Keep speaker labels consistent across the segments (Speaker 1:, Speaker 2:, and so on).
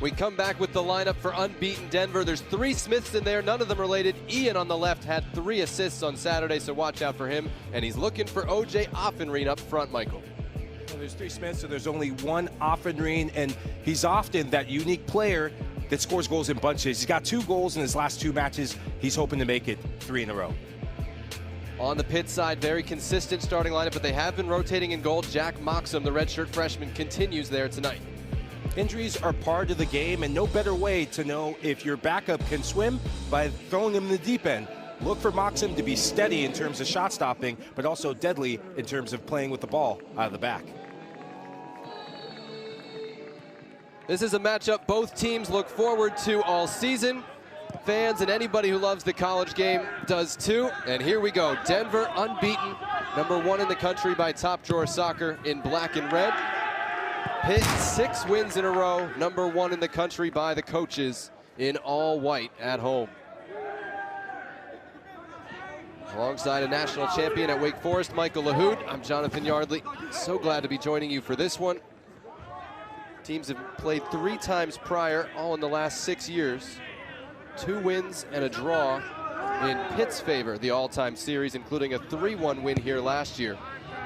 Speaker 1: We come back with the lineup for unbeaten Denver. There's 3 Smiths in there, none of them related. Ian on the left had 3 assists on Saturday, so watch out for him. And he's looking for OJ Offenreen up front, Michael.
Speaker 2: Well, there's 3 Smiths, so there's only 1 Offenreen, and he's often that unique player that scores goals in bunches. He's got 2 goals in his last 2 matches. He's hoping to make it 3 in a row.
Speaker 1: On the Pitt side, very consistent starting lineup, but they have been rotating in goal. Jack Moxham, the redshirt freshman, continues there tonight.
Speaker 2: Injuries are part of the game, and no better way to know if your backup can swim by throwing him in the deep end. Look for Moxham to be steady in terms of shot stopping, but also deadly in terms of playing with the ball out of the back.
Speaker 1: This is a matchup both teams look forward to all season. Fans and anybody who loves the college game does too. And here we go. Denver unbeaten, #1 in the country by Top Drawer Soccer in black and red. Pitt 6 wins in a row, #1 in the country by the coaches in all white at home. Alongside a national champion at Wake Forest, Michael LaHood, I'm Jonathan Yardley. So glad to be joining you for this one. Teams have played 3 times prior, all in the last 6 years. 2 wins and a draw in Pitt's favor, the all-time series, including a 3-1 win here last year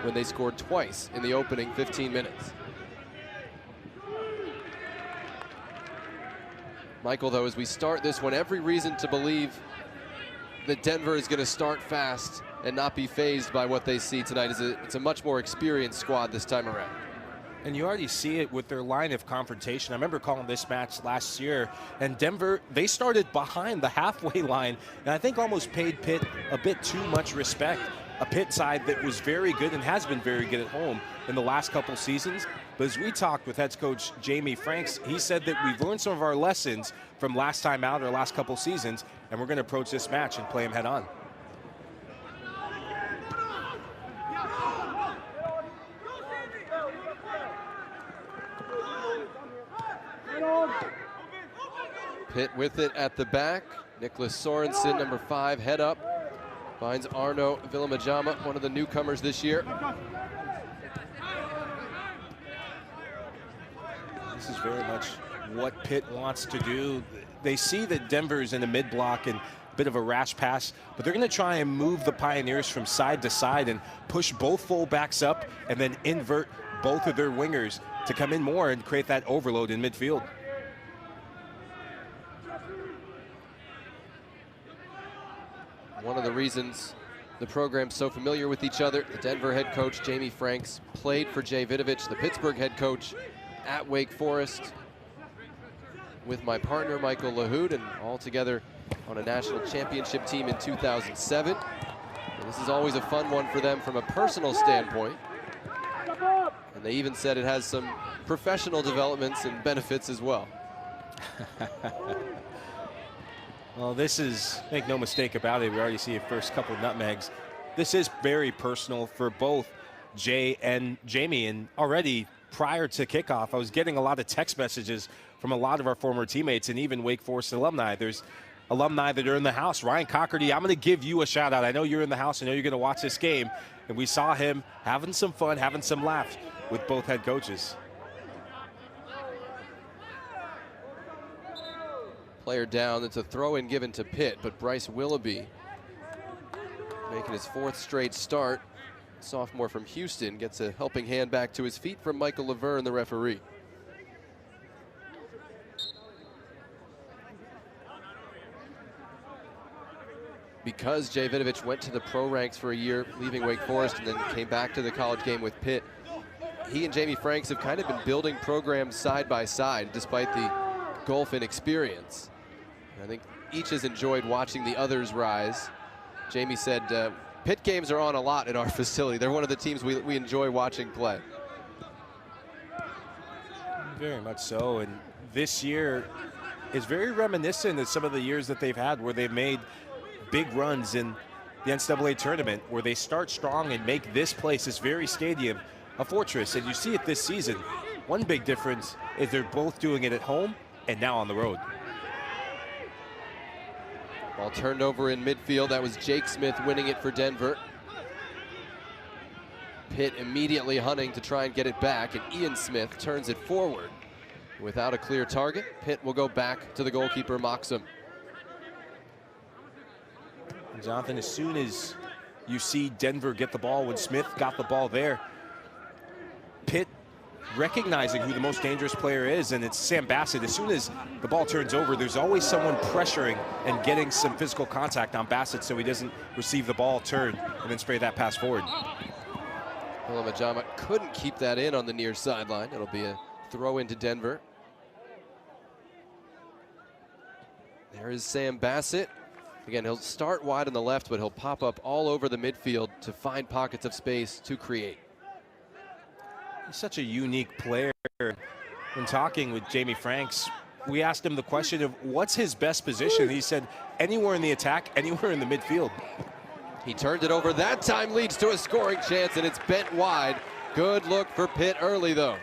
Speaker 1: when they scored twice in the opening 15 minutes. Michael, though, as we start this one, every reason to believe that Denver is going to start fast and not be fazed by what they see tonight. It's a much more experienced squad this time around.
Speaker 2: And you already see it with their line of confrontation. I remember calling this match last year, and Denver, they started behind the halfway line, and I think almost paid Pitt a bit too much respect. A Pitt side that was very good and has been very good at home in the last couple seasons. But as we talked with head coach Jamie Franks, he said that we've learned some of our lessons from last time out or last couple seasons, and we're going to approach this match and play them head on.
Speaker 1: Pitt with it at the back. Nicholas Sorensen, #5, head up. Finds Arno Villamajama, one of the newcomers this year.
Speaker 2: This is very much what Pitt wants to do. They see that Denver's in the mid-block and a bit of a rash pass, but they're going to try and move the Pioneers from side to side and push both fullbacks up and then invert both of their wingers to come in more and create that overload in midfield.
Speaker 1: One of the reasons the program's so familiar with each other, the Denver head coach Jamie Franks played for Jay Vidovich, the Pittsburgh head coach at Wake Forest, with my partner Michael LaHood, and all together on a national championship team in 2007. And this is always a fun one for them from a personal standpoint. And they even said it has some professional developments and benefits as well.
Speaker 2: Well, this is, make no mistake about it, we already see a first couple nutmegs. This is very personal for both Jay and Jamie, and already prior to kickoff, I was getting a lot of text messages from a lot of our former teammates and even Wake Forest alumni. There's alumni that are in the house. Ryan Cockerty, I'm going to give you a shout out. I know you're in the house. I know you're going to watch this game. And we saw him having some fun, having some laughs with both head coaches.
Speaker 1: Player down, it's a throw-in given to Pitt, but Bryce Willoughby, making his 4th straight start, sophomore from Houston, gets a helping hand back to his feet from Michael Laverne, the referee. Because Jay Vidovich went to the pro ranks for a year, leaving Wake Forest, and then came back to the college game with Pitt, he and Jamie Franks have kind of been building programs side by side, despite the golf inexperience. I think each has enjoyed watching the others rise. Jamie said, Pitt games are on a lot in our facility. They're one of the teams we enjoy watching play.
Speaker 2: Very much so, and this year is very reminiscent of some of the years that they've had where they've made big runs in the NCAA tournament, where they start strong and make this place, this very stadium, a fortress. And you see it this season. One big difference is they're both doing it at home and now on the road.
Speaker 1: Ball turned over in midfield. That was Jake Smith winning it for Denver. Pitt immediately hunting to try and get it back, and Ian Smith turns it forward. without a clear target. Pitt will go back to the goalkeeper, Moxham.
Speaker 2: Jonathan, as soon as you see Denver get the ball, when Smith got the ball there, Pitt recognizing who the most dangerous player is, and it's Sam Bassett. As soon as the ball turns over, there's always someone pressuring and getting some physical contact on Bassett so he doesn't receive the ball, turn, and then spray that pass forward.
Speaker 1: Majama couldn't keep that in on the near sideline. It'll be a throw into Denver. There is Sam Bassett. Again, he'll start wide on the left, but he'll pop up all over the midfield to find pockets of space to create.
Speaker 2: He's such a unique player. When talking with Jamie Franks, we asked him the question of what's his best position. He said anywhere in the attack, anywhere in the midfield.
Speaker 1: He turned it over. That time leads to a scoring chance, and it's bent wide. Good look for Pitt early, though.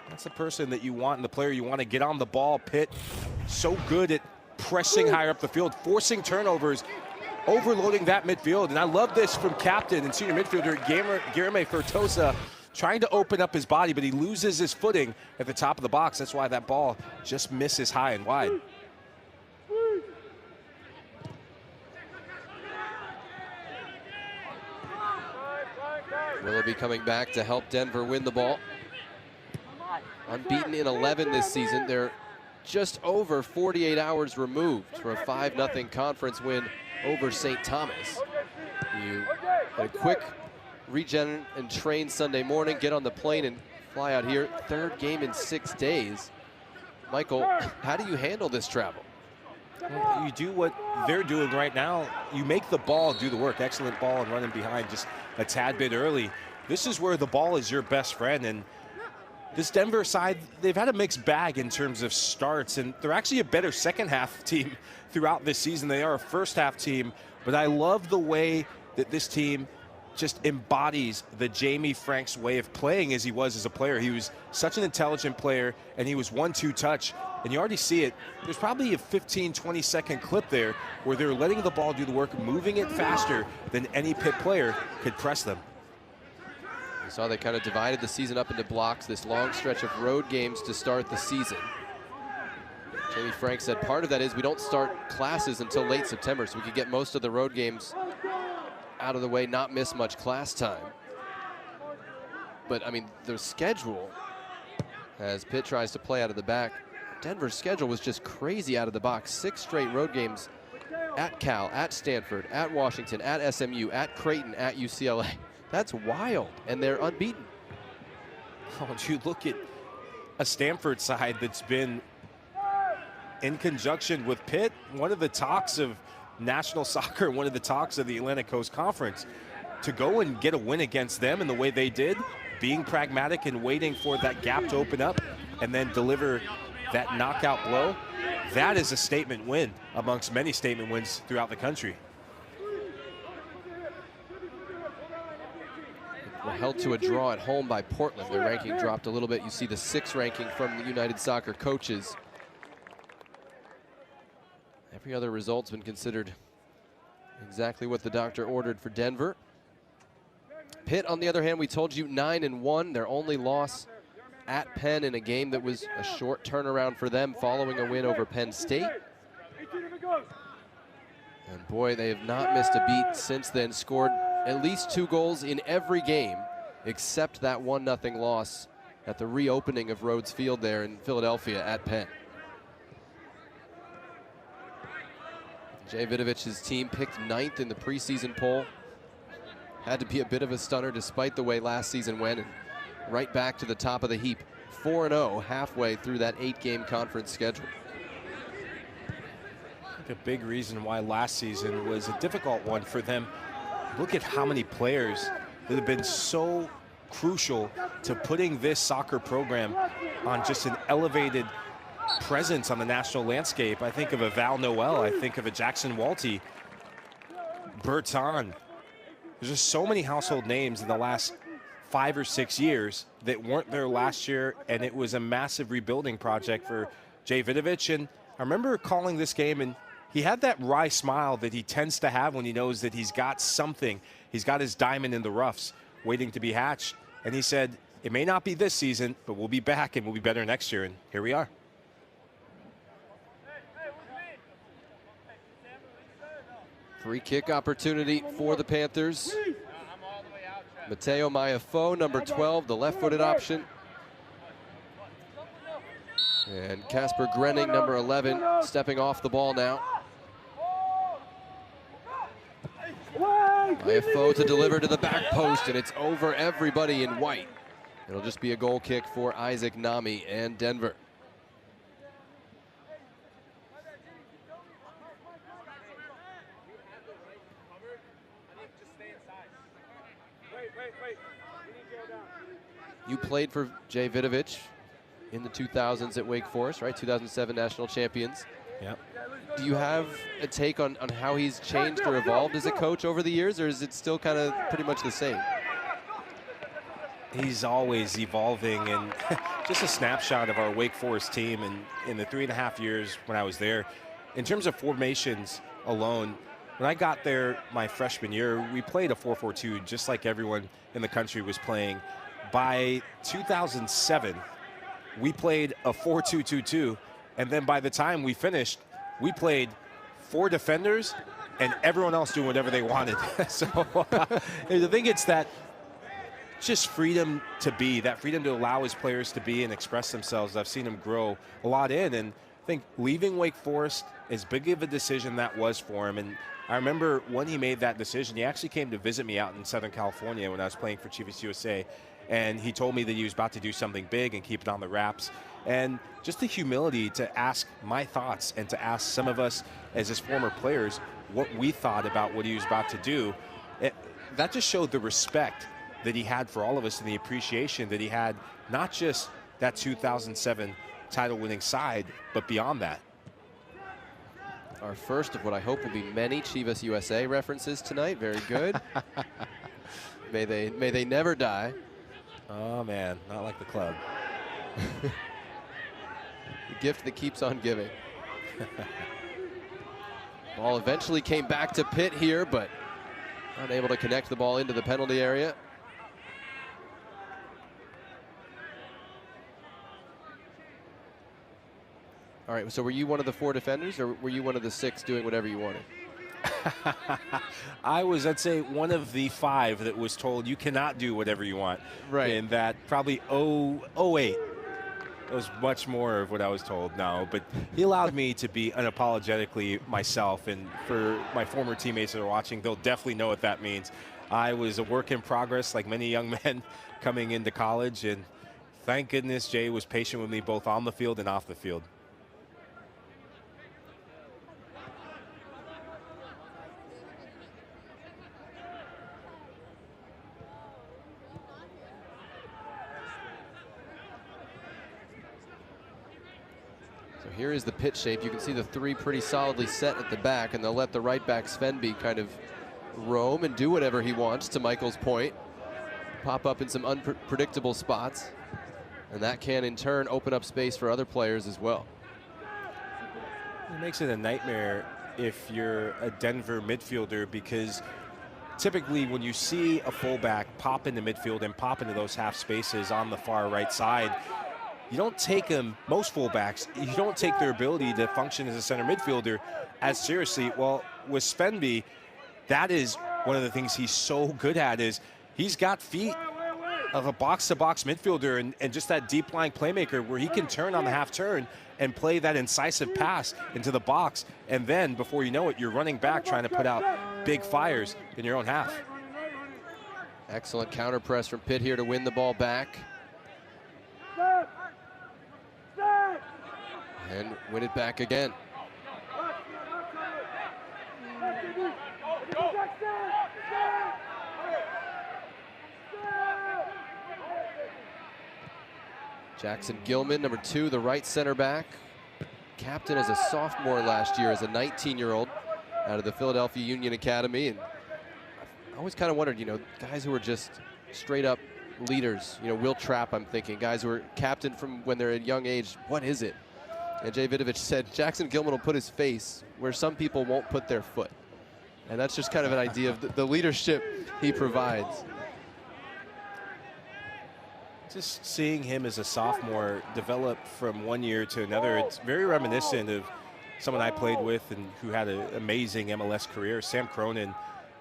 Speaker 2: That's the person that you want and the player you want to get on the ball. Pitt so good at pressing higher up the field, forcing turnovers, overloading that midfield. And I love this from captain and senior midfielder Guilherme Fertosa, trying to open up his body, but he loses his footing at the top of the box. That's why that ball just misses high and wide.
Speaker 1: Willoughby coming back to help Denver win the ball. Unbeaten in 11 this season. They're just over 48 hours removed from a 5-0 conference win over St. Thomas. You had a quick regen and train Sunday morning, get on the plane and fly out here. Third game in 6 days. Michael, how do you handle this travel?
Speaker 2: Well, you do what they're doing right now. You make the ball do the work. Excellent ball and running behind just a tad bit early. This is where the ball is your best friend. And this Denver side, they've had a mixed bag in terms of starts, and they're actually a better second half team throughout this season. They are a first half team, but I love the way that this team just embodies the Jamie Franks way of playing as he was as a player. He was such an intelligent player, and he was 1-2 touch, and you already see it. There's probably a 15-20 second clip there where they're letting the ball do the work, moving it faster than any Pitt player could press them.
Speaker 1: You saw they kind of divided the season up into blocks, this long stretch of road games to start the season. Jamie Franks said part of that is we don't start classes until late September, so we could get most of the road games out of the way, not miss much class time. But I mean, the schedule, as Pitt tries to play out of the back, Denver's schedule was just crazy out of the box. 6 straight road games at Cal, at Stanford, at Washington, at SMU, at Creighton, at UCLA. That's wild, and they're unbeaten.
Speaker 2: Oh, you look at a Stanford side that's been in conjunction with Pitt, one of the talks of national soccer, one of the talks of the Atlantic Coast Conference. To go and get a win against them in the way they did, being pragmatic and waiting for that gap to open up and then deliver that knockout blow, that is a statement win amongst many statement wins throughout the country.
Speaker 1: We're held to a draw at home by Portland. Their ranking dropped a little bit. You see the 6th ranking from the United Soccer coaches. Every other result's been considered exactly what the doctor ordered for Denver. Pitt, on the other hand, we told you 9-1. Their only loss at Penn in a game that was a short turnaround for them following a win over Penn State. And boy, they have not missed a beat since then. Scored at least 2 goals in every game except that 1-0 loss at the reopening of Rhodes Field there in Philadelphia at Penn. Jay Vidovich's team picked 9th in the preseason poll. Had to be a bit of a stunner despite the way last season went, and right back to the top of the heap. 4-0 halfway through that 8-game conference schedule.
Speaker 2: I think a big reason why last season was a difficult one for them. Look at how many players that have been so crucial to putting this soccer program on just an elevated presence on the national landscape. I think of a Val Noel, I think of a Jackson Walty, Berton. There's just so many household names in the last 5 or 6 years that weren't there last year, and it was a massive rebuilding project for Jay Vidovich. And I remember calling this game, and he had that wry smile that he tends to have when he knows that he's got something. He's got his diamond in the roughs waiting to be hatched. And he said, it may not be this season, but we'll be back and we'll be better next year. And here we are.
Speaker 1: Free kick opportunity for the Panthers. Mateo Maifo, number 12, the left-footed option. And Casper Grenning, number 11, stepping off the ball now. Maifo to deliver to the back post, and it's over everybody in white. It'll just be a goal kick for Isaac Nami and Denver. You played for Jay Vidovich in the 2000s at Wake Forest, right? 2007 national champions.
Speaker 2: Yep.
Speaker 1: Do you have a take on how he's changed or evolved as a coach over the years, or is it still kind of pretty much the same?
Speaker 2: He's always evolving, and just a snapshot of our Wake Forest team in the 3.5 years when I was there. In terms of formations alone, when I got there my freshman year, we played a 4-4-2 just like everyone in the country was playing. By 2007, we played a 4-2-2-2, and then by the time we finished, we played 4 defenders and everyone else doing whatever they wanted. So I think it's that just freedom to be, that freedom to allow his players to be and express themselves. I've seen him grow a lot in, and I think leaving Wake Forest, as big of a decision that was for him, and I remember when he made that decision, he actually came to visit me out in Southern California when I was playing for Chivas USA, and he told me that he was about to do something big and keep it on the wraps. And just the humility to ask my thoughts and to ask some of us as his former players what we thought about what he was about to do, that just showed the respect that he had for all of us and the appreciation that he had, not just that 2007 title-winning side, but beyond that.
Speaker 1: Our first of what I hope will be many Chivas USA references tonight. Very good. May they never die.
Speaker 2: Oh man, not like the club.
Speaker 1: The gift that keeps on giving. Ball eventually came back to Pitt here, but unable to connect the ball into the penalty area. All right, so were you one of the 4 defenders, or were you one of the 6 doing whatever you wanted?
Speaker 2: I was, I'd say, one of the 5 that was told you cannot do whatever you want.
Speaker 1: Right.
Speaker 2: And that probably 08 was much more of what I was told now. But he allowed me to be unapologetically myself. And for my former teammates that are watching, they'll definitely know what that means. I was a work in progress, like many young men coming into college. And thank goodness Jay was patient with me both on the field and off the field.
Speaker 1: Here is the Pitt shape. You can see the 3 pretty solidly set at the back, and they'll let the right back Svenby kind of roam and do whatever he wants, to Michael's point. Pop up in some unpredictable spots, and that can in turn open up space for other players as well.
Speaker 2: It makes it a nightmare if you're a Denver midfielder, because typically when you see a fullback pop into midfield and pop into those half spaces on the far right side, you don't take them, most fullbacks, you don't take their ability to function as a center midfielder as seriously. Well, with Svenby, that is one of the things he's so good at, is he's got feet of a box-to-box midfielder and just that deep line playmaker where he can turn on the half turn and play that incisive pass into the box. And then before you know it, you're running back trying to put out big fires in your own half.
Speaker 1: Excellent counter press from Pitt here to win the ball back. And win it back again. Jackson Gilman, number 2, the right center back. Captain as a sophomore last year as a 19-year-old out of the Philadelphia Union Academy. And I always kind of wondered, you know, guys who are just straight up leaders, you know, Will Trapp, I'm thinking, guys who are captain from when they're at a young age, what is it? And Jay Vidovich said Jackson Gilman will put his face where some people won't put their foot. And that's just kind of an idea of the leadership he provides.
Speaker 2: just seeing him as a sophomore develop from one year to another, it's very reminiscent of someone I played with and who had an amazing MLS career, Sam Cronin.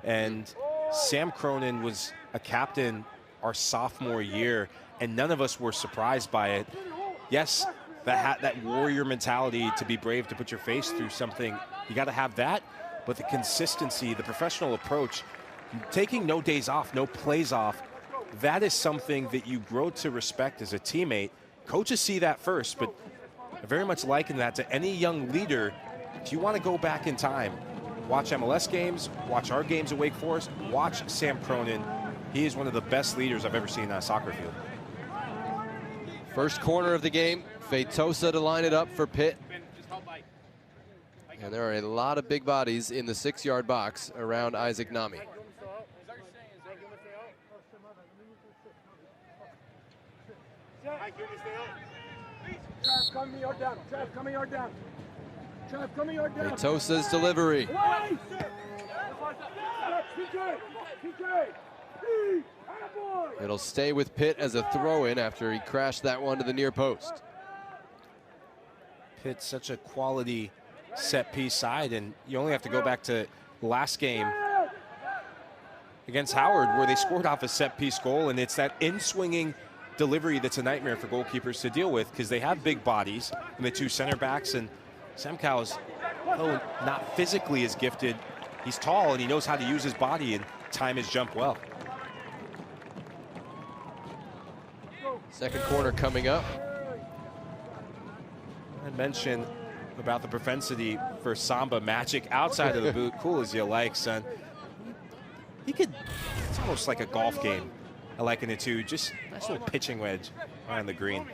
Speaker 2: And Sam Cronin was a captain our sophomore year, and none of us were surprised by it. Yes, that warrior mentality to be brave, to put your face through something, you got to have that. But the consistency, the professional approach, taking no days off, no plays off, that is something that you grow to respect as a teammate. Coaches see that first, but I very much liken that to any young leader. If you want to go back in time, watch MLS games, watch our games at Wake Forest, watch Sam Cronin. He is one of the best leaders I've ever seen on a soccer field.
Speaker 1: First corner of the game, Feitosa to line it up for Pitt. And there are a lot of big bodies in the 6-yard box around Isaac Nami. Feitosa's delivery. It'll stay with Pitt as a throw-in after he crashed that one to the near post.
Speaker 2: Pitt's such a quality set-piece side, and you only have to go back to last game against Howard where they scored off a set-piece goal, and it's that in-swinging delivery that's a nightmare for goalkeepers to deal with because they have big bodies and the two center backs, and Samkow's, though not physically as gifted, he's tall and he knows how to use his body and time his jump well.
Speaker 1: Second corner coming up.
Speaker 2: I mentioned about the propensity for Samba magic outside of the boot. Cool as you like, son. He could, it's almost like a golf game. I liken it to just nice little pitching wedge around the green.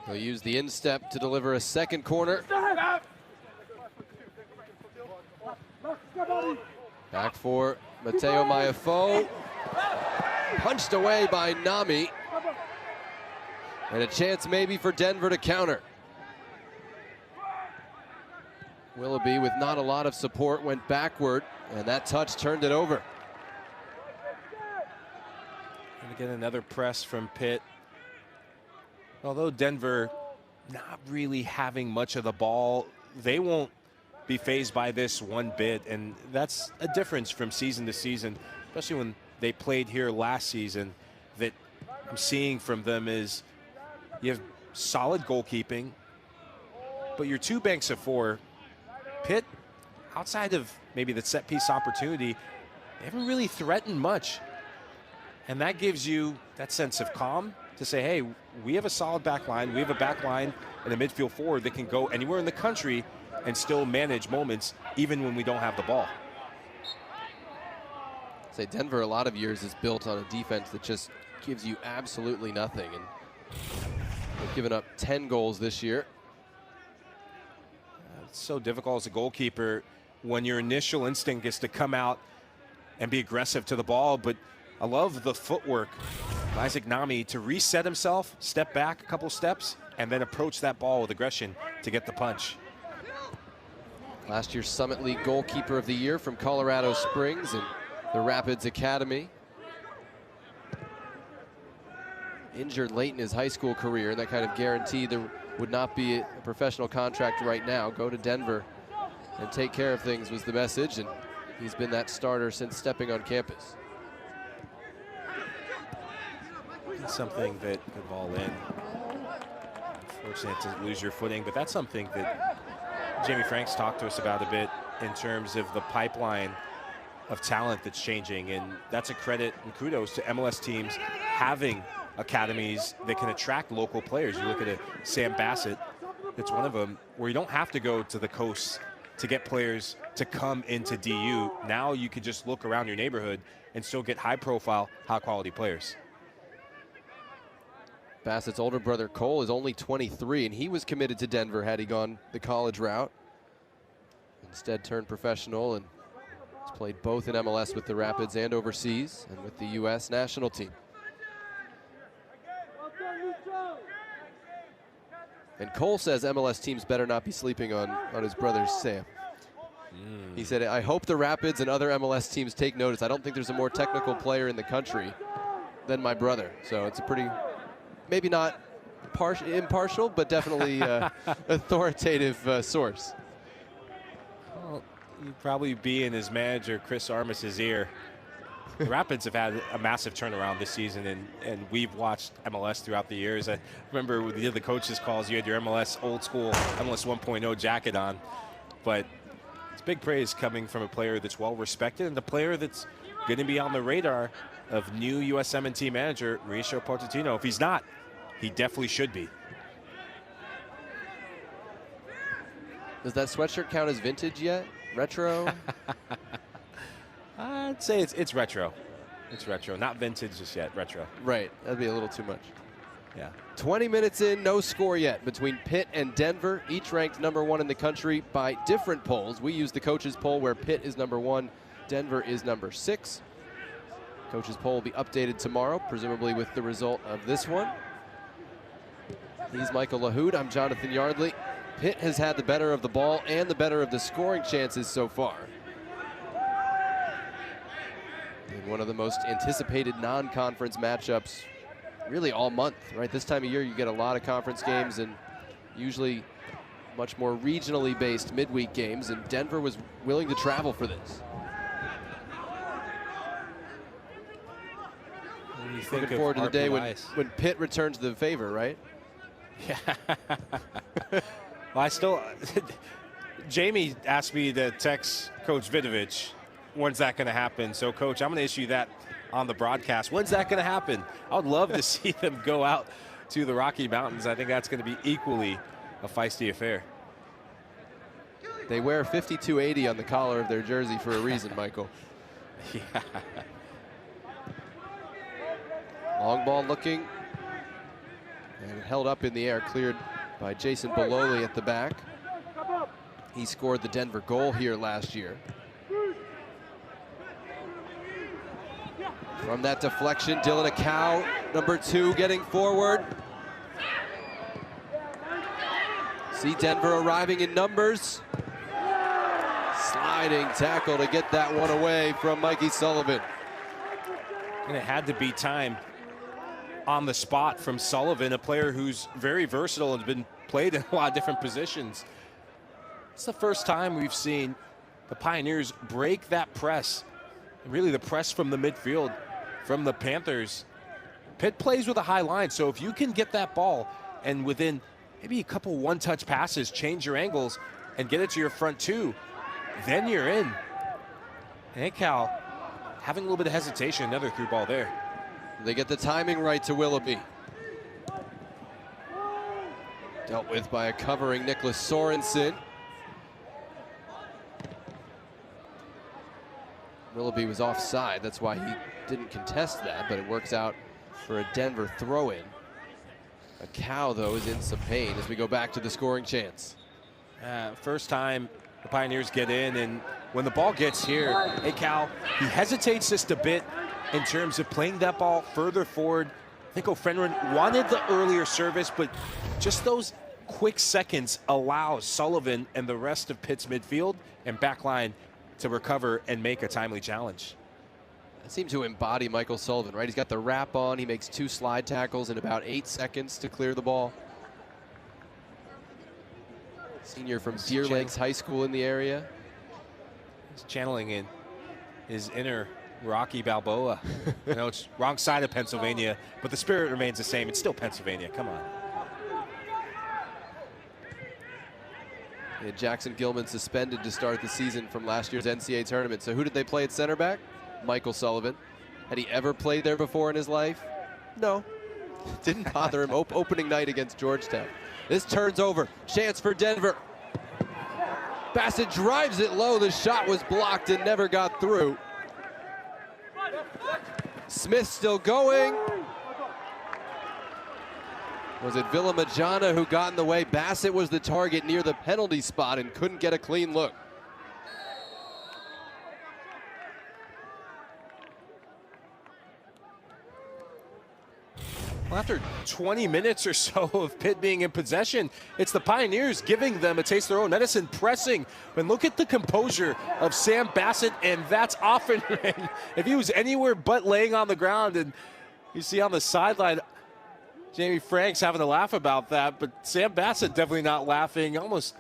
Speaker 1: He'll use the instep to deliver a second corner. Back for Mateo Maifo. Punched away by Nami. And a chance maybe for Denver to counter. Willoughby, with not a lot of support, went backward, and that touch turned it over.
Speaker 2: And again, another press from Pitt. Although Denver not really having much of the ball, they won't be fazed by this one bit, and that's a difference from season to season, especially when they played here last season. That I'm seeing from them is you have solid goalkeeping, but your two banks of four, Pitt, outside of maybe the set piece opportunity, they haven't really threatened much. And that gives you that sense of calm to say, hey, we have a solid back line. We have a back line and a midfield forward that can go anywhere in the country and still manage moments even when we don't have the ball.
Speaker 1: Say Denver a lot of years is built on a defense that just gives you absolutely nothing, and they've given up 10 goals this year.
Speaker 2: It's so difficult as a goalkeeper when your initial instinct is to come out and be aggressive to the ball, but I love the footwork of Isaac Nami to reset himself, step back a couple steps, and then approach that ball with aggression to get the punch.
Speaker 1: Last year's Summit League goalkeeper of the year from Colorado Springs and the Rapids Academy. Injured late in his high school career, and that kind of guaranteed there would not be a professional contract right now. Go to Denver and take care of things was the message, and he's been that starter since stepping on campus.
Speaker 2: It's something that could ball in. Unfortunate to lose your footing, but that's something that Jamie Franks talked to us about a bit in terms of the pipeline of talent that's changing, and that's a credit and kudos to MLS teams having academies that can attract local players. You look at a Sam Bassett, that's one of them, where you don't have to go to the coast to get players to come into DU. Now you can just look around your neighborhood and still get high-profile, high-quality players.
Speaker 1: Bassett's older brother Cole is only 23, and he was committed to Denver had he gone the college route. Instead turned professional and has played both in MLS with the Rapids and overseas and with the U.S. national team. And Cole says MLS teams better not be sleeping on his brother Sam. He said, I hope the Rapids and other MLS teams take notice. I don't think there's a more technical player in the country. than my brother. So it's a pretty, maybe not impartial, but definitely authoritative source.
Speaker 2: Well, you'd probably be in his manager, Chris Armis's ear. The Rapids have had a massive turnaround this season, and we've watched MLS throughout the years. I remember when we did the coaches' calls, you had your MLS old school, MLS 1.0 jacket on. But it's big praise coming from a player that's well respected and the player that's going to be on the radar of new USMNT manager Mauricio Pochettino. If he's not, he definitely should be.
Speaker 1: Does that sweatshirt count as vintage yet? Retro?
Speaker 2: I'd say it's retro. It's retro, not vintage just yet, retro.
Speaker 1: Right, that'd be a little too much.
Speaker 2: Yeah.
Speaker 1: 20 minutes in, no score yet between Pitt and Denver, each ranked #1 in the country by different polls. We use the coaches poll where Pitt is #1, Denver is #6. Coaches poll will be updated tomorrow, presumably with the result of this one. He's Michael LaHood, I'm Jonathan Yardley. Pitt has had the better of the ball and the better of the scoring chances so far. In one of the most anticipated non-conference matchups really all month, right? This time of year you get a lot of conference games and usually much more regionally based midweek games, and Denver was willing to travel for this. Looking forward to the day when Pitt returns the favor, right?
Speaker 2: Yeah. Well, Jamie asked me to text Coach Vidovich, when's that going to happen? So, Coach, I'm going to issue that on the broadcast. When's that going to happen? I would love to see them go out to the Rocky Mountains. I think that's going to be equally a feisty affair.
Speaker 1: They wear 5280 on the collar of their jersey for a reason, Michael.
Speaker 2: Yeah.
Speaker 1: Long ball looking. And held up in the air, cleared by Jason Bololi at the back. He scored the Denver goal here last year. From that deflection, Dylan Acow, #2, getting forward. See Denver arriving in numbers. Sliding tackle to get that one away from Mikey Sullivan.
Speaker 2: And it had to be time on the spot from Sullivan, a player who's very versatile and been played in a lot of different positions. It's the first time we've seen the Pioneers break that press, really the press from the midfield from the Panthers. Pitt plays with a high line, so if you can get that ball and within maybe a couple one-touch passes, change your angles and get it to your front two, then you're in. And Cal having a little bit of hesitation, another through ball there.
Speaker 1: They get the timing right to Willoughby. Dealt with by a covering Nicholas Sorensen. Willoughby was offside, that's why he didn't contest that, but it works out for a Denver throw-in. Acow, though, is in some pain as we go back to the scoring chance.
Speaker 2: First time the Pioneers get in, and when the ball gets here, Acow, he hesitates just a bit in terms of playing that ball further forward. I think O'Fenron wanted the earlier service, but just those quick seconds allow Sullivan and the rest of Pitt's midfield and backline to recover and make a timely challenge.
Speaker 1: That seemed to embody Michael Sullivan, right? He's got the wrap on. He makes 2 slide tackles in about 8 seconds to clear the ball. Senior from Deer Lakes High School in the area.
Speaker 2: He's channeling in his inner Rocky Balboa. I know it's wrong side of Pennsylvania, but the spirit remains the same. It's still Pennsylvania. Come on.
Speaker 1: And Jackson Gilman suspended to start the season from last year's NCAA tournament. So who did they play at center back? Michael Sullivan. Had he ever played there before in his life? No. Didn't bother him. Opening night against Georgetown. This turns over. Chance for Denver. Bassett drives it low. The shot was blocked and never got through. Smith still going. Was it Villamajana who got in the way? Bassett was the target near the penalty spot and couldn't get a clean look.
Speaker 2: Well, after 20 minutes or so of Pitt being in possession, it's the Pioneers giving them a taste of their own medicine, pressing. And look at the composure of Sam Bassett, and that's often if he was anywhere but laying on the ground. And You see on the sideline, Jamie Franks having a laugh about that, but Sam Bassett definitely not laughing. Almost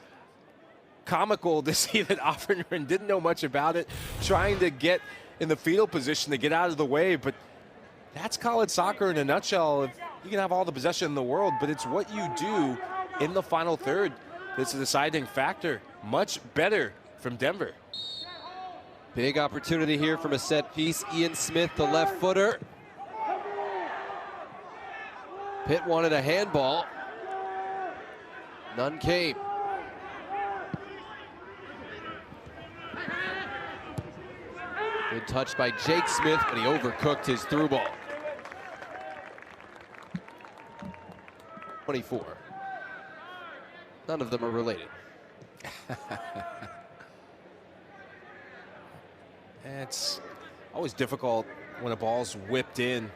Speaker 2: comical to see that Offenren didn't know much about it, trying to get in the fetal position to get out of the way. But that's college soccer in a nutshell. You can have all the possession in the world, but it's what you do in the final third that's a deciding factor. Much better from Denver.
Speaker 1: Big opportunity here from a set piece. Ian Smith, the left footer. Pitt wanted a handball. None came. Good touch by Jake Smith, but he overcooked his through ball. 24. None of them are related.
Speaker 2: It's always difficult when a ball's whipped in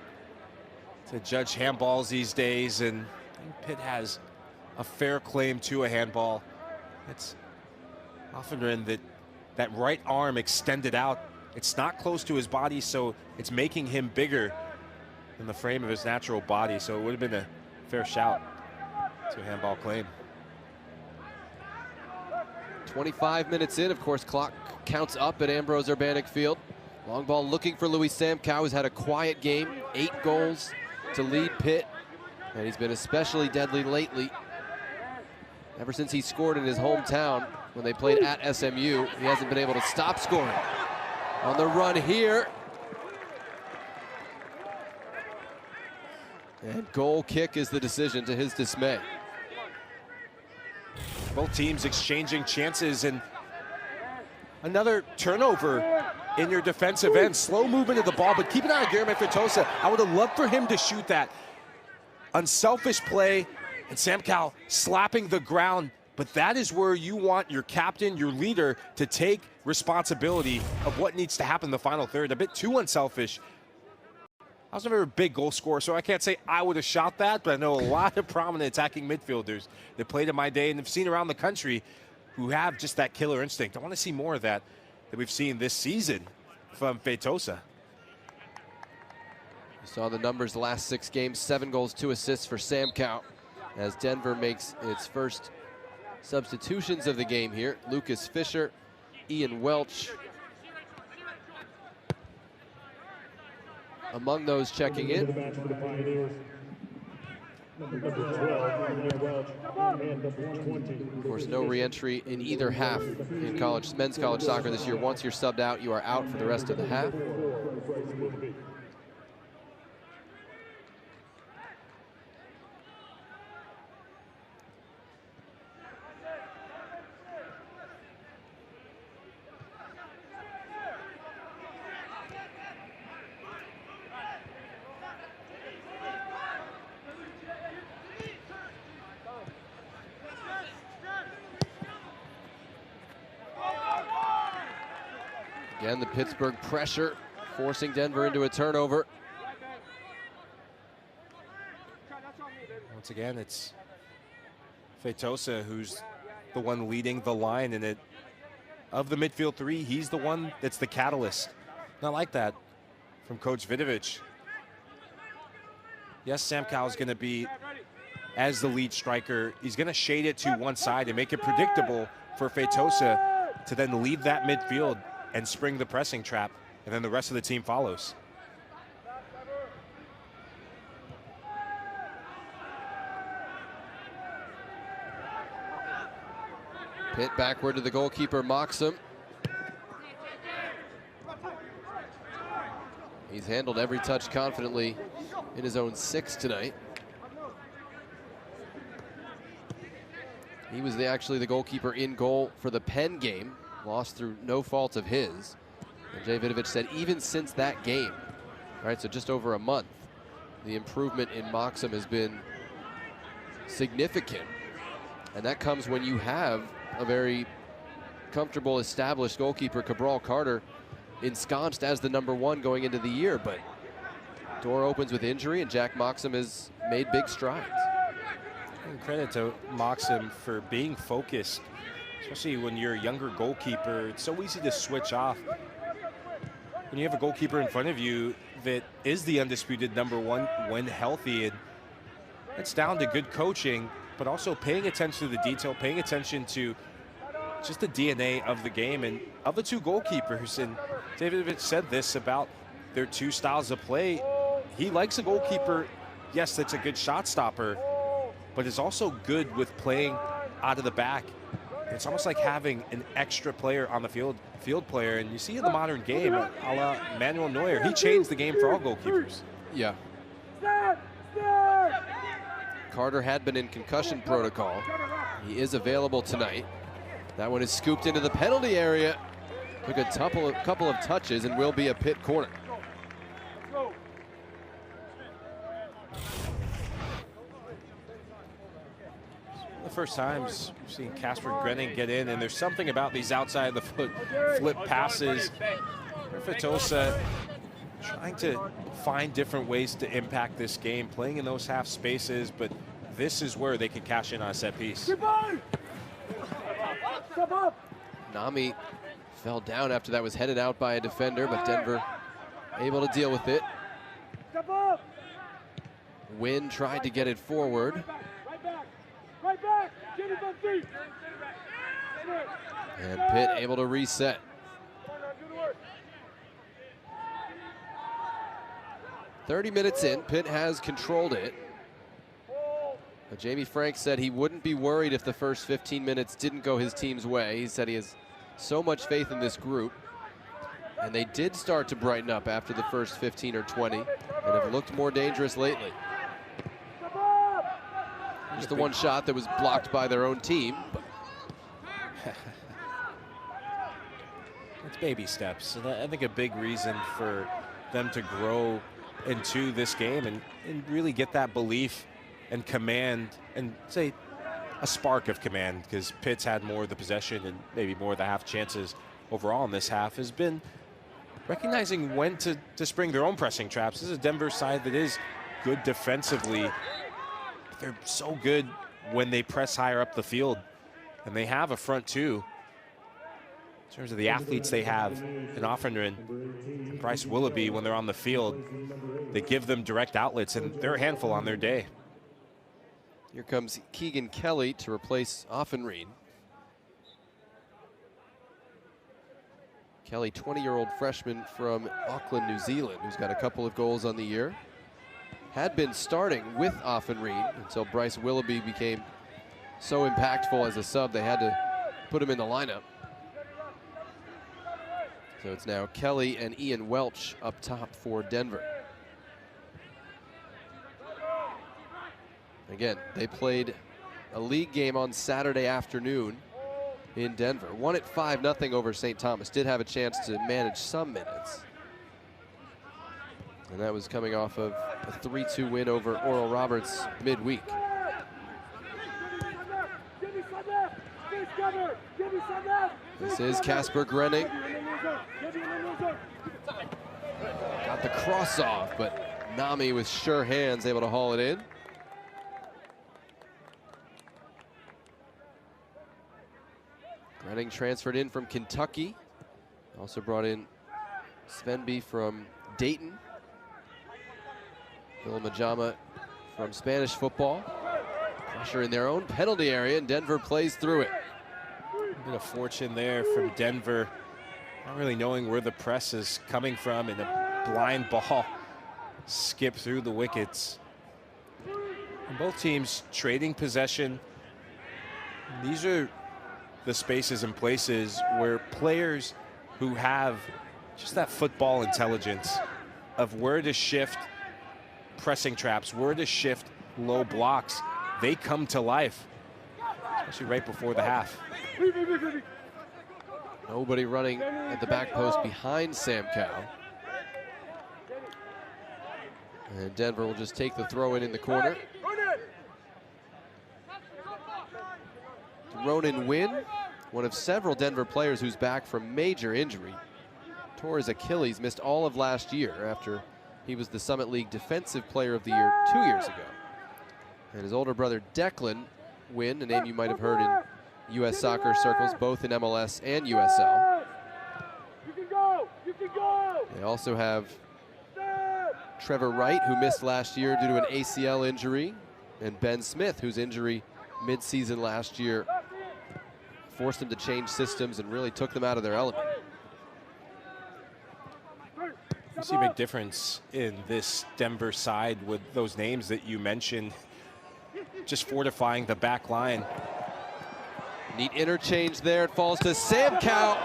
Speaker 2: to judge handballs these days, and Pitt has a fair claim to a handball. It's often that right arm extended out. It's not close to his body, so it's making him bigger than the frame of his natural body. So it would have been a fair shout to a handball claim.
Speaker 1: 25 minutes in, of course, clock counts up at Ambrose Urbanic Field. Long ball looking for Louis Samkow, who's had a quiet game, 8 goals to lead Pitt, and he's been especially deadly lately. Ever since he scored in his hometown when they played at SMU, he hasn't been able to stop scoring. On the run here. And goal kick is the decision, to his dismay.
Speaker 2: Both teams exchanging chances, and another turnover in your defensive end. Slow movement of the ball, but keep an eye on Guilherme Feitosa. I would have loved for him to shoot that. Unselfish play, and Samkow slapping the ground, but that is where you want your captain, your leader, to take responsibility of what needs to happen in the final third. A bit too unselfish. I was never a big goal scorer, so I can't say I would have shot that, but I know a lot of prominent attacking midfielders that played in my day and have seen around the country who have just that killer instinct. I want to see more of that we've seen this season from Feitosa.
Speaker 1: You saw the numbers the last 6 games, 7 goals, 2 assists for Samkow, as Denver makes its first substitutions of the game here. Lucas Fisher, Ian Welch. Among those checking in. Of course, no re-entry in either half in men's college soccer this year. Once you're subbed out, you are out for the rest of the half. Again, the Pittsburgh pressure forcing Denver into a turnover.
Speaker 2: Once again, it's Feitosa who's the one leading the line, and of the midfield 3, he's the one that's the catalyst. Not like that from Coach Vidovic. Yes, Samkow is going to be, as the lead striker, he's going to shade it to one side and make it predictable for Feitosa to then lead that midfield and spring the pressing trap, and then the rest of the team follows.
Speaker 1: Pitt backward to the goalkeeper, Moxham. He's handled every touch confidently in his own 6 tonight. He was actually the goalkeeper in goal for the Penn game. Lost through no fault of his. And Jay Vidovic said even since that game, right, so just over a month, the improvement in Moxham has been significant. And that comes when you have a very comfortable, established goalkeeper, Cabral Carter, ensconced as the #1 going into the year. But door opens with injury, and Jack Moxham has made big strides.
Speaker 2: And credit to Moxham for being focused. Especially when you're a younger goalkeeper, it's so easy to switch off. When you have a goalkeeper in front of you that is the undisputed #1 when healthy. And it's down to good coaching, but also paying attention to the detail, paying attention to just the DNA of the game and of the two goalkeepers. And Davidovich said this about their two styles of play. He likes a goalkeeper, yes, that's a good shot stopper, but is also good with playing out of the back. It's almost like having an extra player on the field player. And you see in the modern game, a la Manuel Neuer, he changed the game for all goalkeepers.
Speaker 1: Yeah. Carter had been in concussion protocol. He is available tonight. That one is scooped into the penalty area. Took a couple of touches and will be a Pitt corner.
Speaker 2: The first times we've seen Casper Grenning get in, and there's something about these outside the foot flip passes. Fitosa trying to find different ways to impact this game, playing in those half spaces, but this is where they can cash in on a set piece.
Speaker 1: Nami fell down after that was headed out by a defender, but Denver able to deal with it. Wynn tried to get it forward. And Pitt able to reset. "30 minutes in, Pitt has controlled it. But Jamie Franks said he wouldn't be worried if the first 15 minutes didn't go his team's way. He said he has so much faith in this group. And they did start to brighten up after the first 15 or 20 and have looked more dangerous lately. Just the one shot that was blocked by their own team.
Speaker 2: It's baby steps. And I think a big reason for them to grow into this game and really get that belief and command, and say a spark of command, because Pitt's had more of the possession and maybe more of the half chances overall in this half, has been recognizing when to spring their own pressing traps. This is a Denver side that is good defensively. But they're so good when they press higher up the field, and they have a front two. In terms of the athletes they have in Offenrin and Bryce Willoughby, when they're on the field, they give them direct outlets, and they're a handful on their day.
Speaker 1: Here comes Keegan Kelly to replace Offenrein. Kelly, 20-year-old freshman from Auckland, New Zealand, who's got a couple of goals on the year. Had been starting with Offenrein until Bryce Willoughby became so impactful as a sub, they had to put him in the lineup. So it's now Kelly and Ian Welch up top for Denver. Again, they played a league game on Saturday afternoon in Denver. Won it 5-0 over St. Thomas. Did have a chance to manage some minutes. And that was coming off of a 3-2 win over Oral Roberts midweek. This is Casper Grenning. Got the cross off, but Nami with sure hands able to haul it in. Grenning transferred in from Kentucky. Also brought in Svenby from Dayton. Bill Majama from Spanish football. Pressure in their own penalty area, and Denver plays through it.
Speaker 2: A bit of fortune there from Denver. Not really knowing where the press is coming from, and a blind ball skip through the wickets. And both teams trading possession. These are the spaces and places where players who have just that football intelligence of where to shift pressing traps, where to shift low blocks, they come to life, especially right before the half.
Speaker 1: Nobody running at the back post behind Sam Cow. And Denver will just take the throw in the corner. Ronan Wynn, one of several Denver players who's back from major injury. Tore his Achilles, missed all of last year after he was the Summit League Defensive Player of the Year 2 years ago. And his older brother Declan Wynn, a name you might have heard in U.S. soccer circles, both in MLS and USL. They also have Trevor Wright, who missed last year due to an ACL injury, and Ben Smith, whose injury mid-season last year forced them to change systems and really took them out of their element.
Speaker 2: You see a big difference in this Denver side with those names that you mentioned, just fortifying the back line.
Speaker 1: Neat interchange there. It falls to Sam Cow,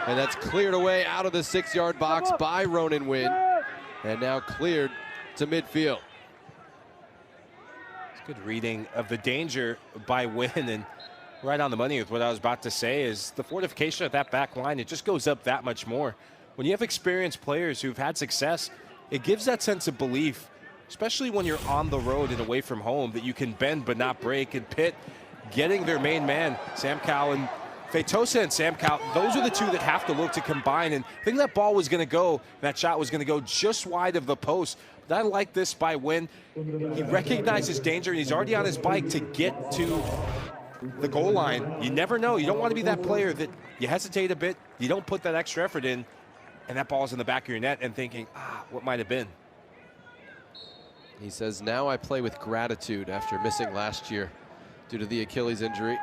Speaker 1: and that's cleared away out of the 6-yard box by Ronan Wynn, and now cleared to midfield.
Speaker 2: It's good reading of the danger by Wynn, and right on the money with what I was about to say is the fortification of that back line. It just goes up that much more. When you have experienced players who've had success, it gives that sense of belief, especially when you're on the road and away from home, that you can bend but not break. And Pitt getting their main man, Sam Cowell, and Feitosa and Sam Cowell, those are the two that have to look to combine. And I think that ball was going to go, that shot was going to go just wide of the post. But I like this by Wynn. He recognizes danger, and he's already on his bike to get to the goal line. You never know. You don't want to be that player that you hesitate a bit, you don't put that extra effort in, and that ball's in the back of your net and thinking, what might have been.
Speaker 1: He says, now I play with gratitude after missing last year due to the Achilles injury.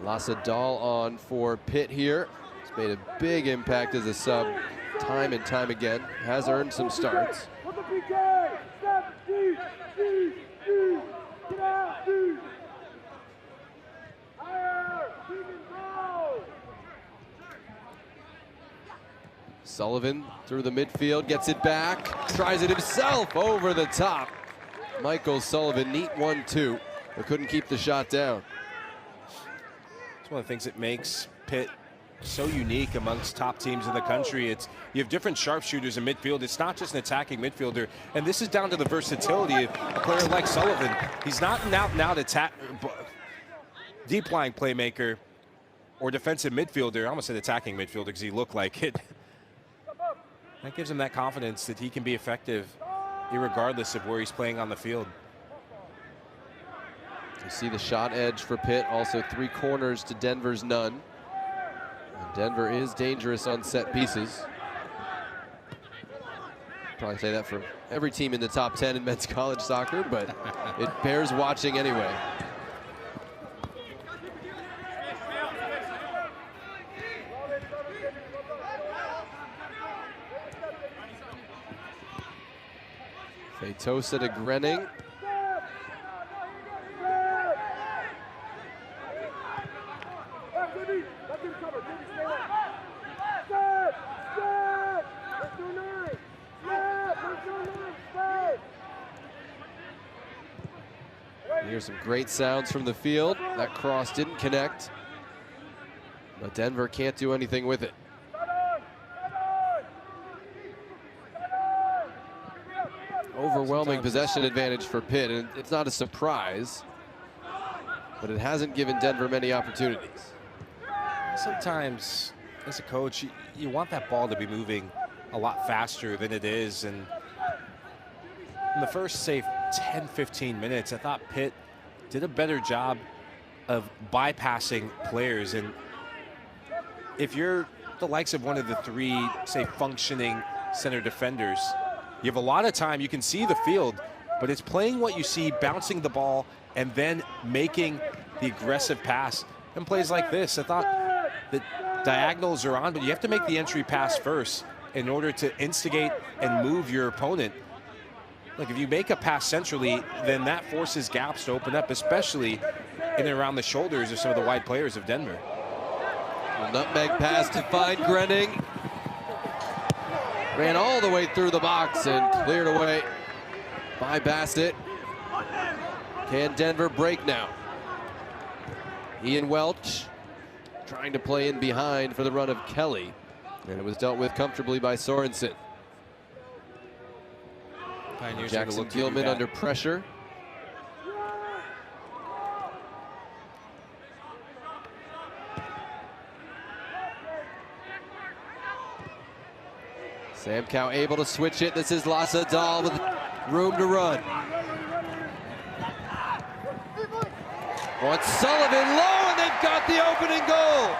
Speaker 1: Lasse Dahl on for Pitt here. He's made a big impact as a sub time and time again. Has earned some starts. Sullivan through the midfield, gets it back, tries it himself over the top. Michael Sullivan, neat 1-2, but couldn't keep the shot down.
Speaker 2: It's one of the things that makes Pitt so unique amongst top teams in the country. It's you have different sharpshooters in midfield. It's not just an attacking midfielder, and this is down to the versatility of a player like Sullivan. He's not an out-and-out attack, deep line playmaker or defensive midfielder. I almost said attacking midfielder because he looked like it. That gives him that confidence that he can be effective irregardless of where he's playing on the field.
Speaker 1: You see the shot edge for Pitt, also 3 corners to Denver's none. And Denver is dangerous on set pieces. Probably say that for every team in the top 10 in men's college soccer, but it bears watching anyway. Feitosa to Grenning. Here's some great sounds from the field. That cross didn't connect, but Denver can't do anything with it. Overwhelming possession advantage for Pitt, and it's not a surprise, but it hasn't given Denver many opportunities.
Speaker 2: Sometimes, as a coach, you want that ball to be moving a lot faster than it is, and in the first, say, 10-15 minutes, I thought Pitt did a better job of bypassing players. And if you're the likes of one of the 3, say, functioning center defenders, you have a lot of time. You can see the field, but it's playing what you see, bouncing the ball, and then making the aggressive pass. And plays like this, I thought the diagonals are on, but you have to make the entry pass first in order to instigate and move your opponent. Like, if you make a pass centrally, then that forces gaps to open up, especially in and around the shoulders of some of the wide players of Denver.
Speaker 1: A nutmeg pass to find Grenning. Ran all the way through the box and cleared away by Bassett. Can Denver break now? Ian Welch trying to play in behind for the run of Kelly, and it was dealt with comfortably by Sorensen.
Speaker 2: Pioneers
Speaker 1: Jackson Gilman under pressure. Sam Cow able to switch it. This is Lasse Dahl with room to run. Wants Sullivan low, and they've got the opening goal.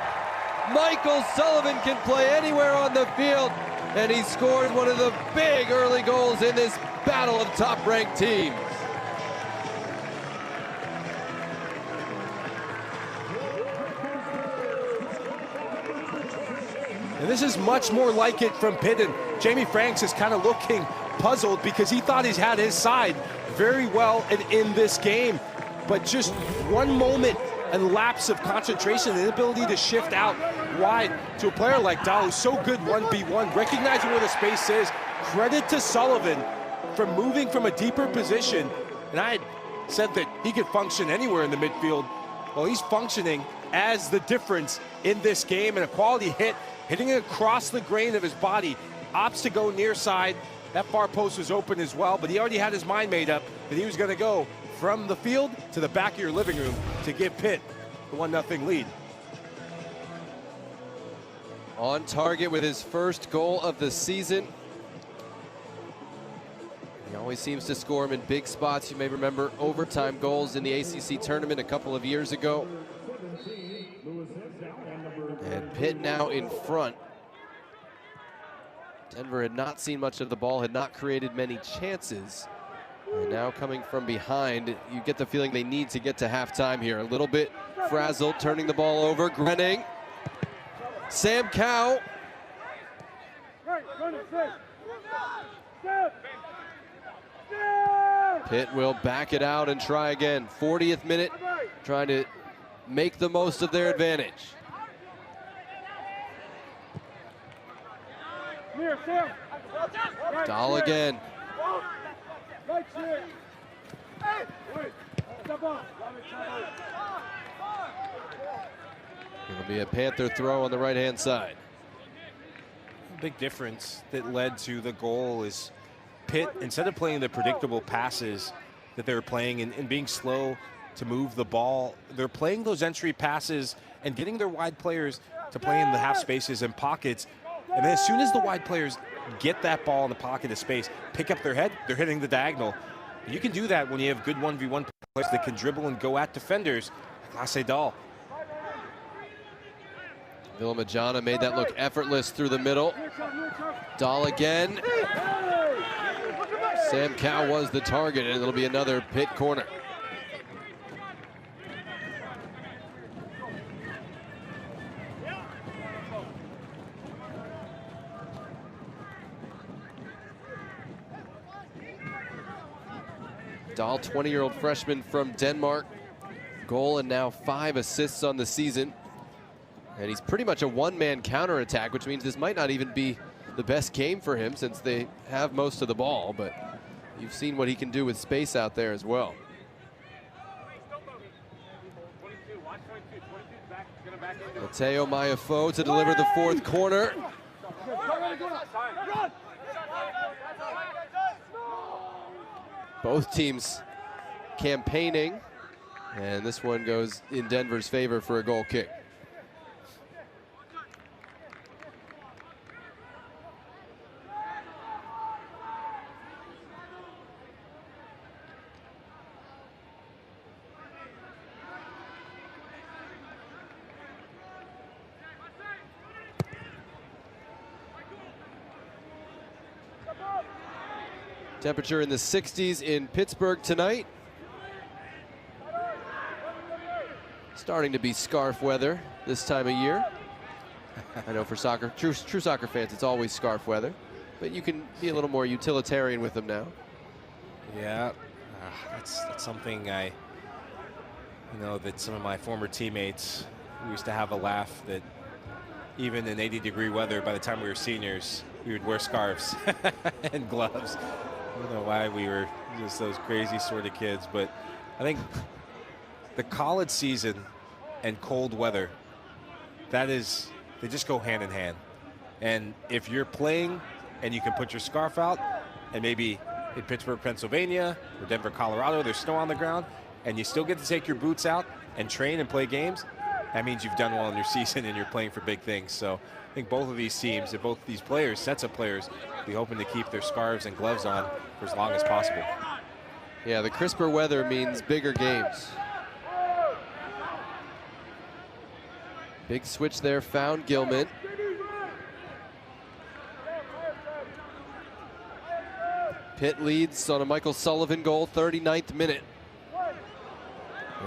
Speaker 1: Michael Sullivan can play anywhere on the field. and he scores one of the big early goals in this battle of top-ranked teams.
Speaker 2: And this is much more like it from Pitt, and Jamie Franks is kind of looking puzzled because he thought he's had his side very well in this game, but just one moment and lapse of concentration, the inability to shift out wide to a player like Dahl, who's so good 1v1, recognizing where the space is. Credit to Sullivan for moving from a deeper position, and I had said that he could function anywhere in the midfield. Well, he's functioning as the difference in this game, and a quality hit, hitting it across the grain of his body, opts to go near side. That far post was open as well, but he already had his mind made up that he was going to go from the field to the back of your living room to give Pitt the 1-0 lead.
Speaker 1: On target with his first goal of the season. He always seems to score them in big spots. You may remember overtime goals in the ACC tournament a couple of years ago. And Pitt now in front. Denver had not seen much of the ball, had not created many chances. And now coming from behind, you get the feeling they need to get to halftime here. A little bit frazzled, turning the ball over. Grenning. Sam Cow. Pitt will back it out and try again. 40th minute, trying to make the most of their advantage. Dahl again. It'll be a Panther throw on the right-hand side.
Speaker 2: Big difference that led to the goal is Pitt, instead of playing the predictable passes that they were playing and being slow to move the ball, they're playing those entry passes and getting their wide players to play in the half spaces and pockets. And then as soon as the wide players get that ball in the pocket of space, pick up their head, they're hitting the diagonal. You can do that when you have good 1v1 players that can dribble and go at defenders, like Lasse Dahl.
Speaker 1: Villamajana made that look effortless through the middle. Dahl again. Sam Cow was the target, and it'll be another Pitt corner. Dahl, 20-year-old freshman from Denmark. Goal and now 5 assists on the season. And he's pretty much a one-man counterattack, which means this might not even be the best game for him since they have most of the ball, but you've seen what he can do with space out there as well. Mateo Maifo to deliver the fourth corner. Both teams campaigning, and this one goes in Denver's favor for a goal kick. Temperature in the 60s in Pittsburgh tonight. Starting to be scarf weather this time of year. I know for soccer, true soccer fans, it's always scarf weather, but you can be a little more utilitarian with them now.
Speaker 2: Yeah, that's something that some of my former teammates, we used to have a laugh that even in 80-degree weather, by the time we were seniors, we would wear scarves and gloves. I don't know why we were just those crazy sort of kids, but I think the college season and cold weather, they just go hand in hand. And if you're playing and you can put your scarf out, and maybe in Pittsburgh, Pennsylvania, or Denver, Colorado, there's snow on the ground, and you still get to take your boots out and train and play games, that means you've done well in your season and you're playing for big things. So I think both of these teams and both these players, sets of players, be hoping to keep their scarves and gloves on for as long as possible.
Speaker 1: Yeah, the crisper weather means bigger games. Big switch there, found Gilman. Pitt leads on a Michael Sullivan goal, 39th minute.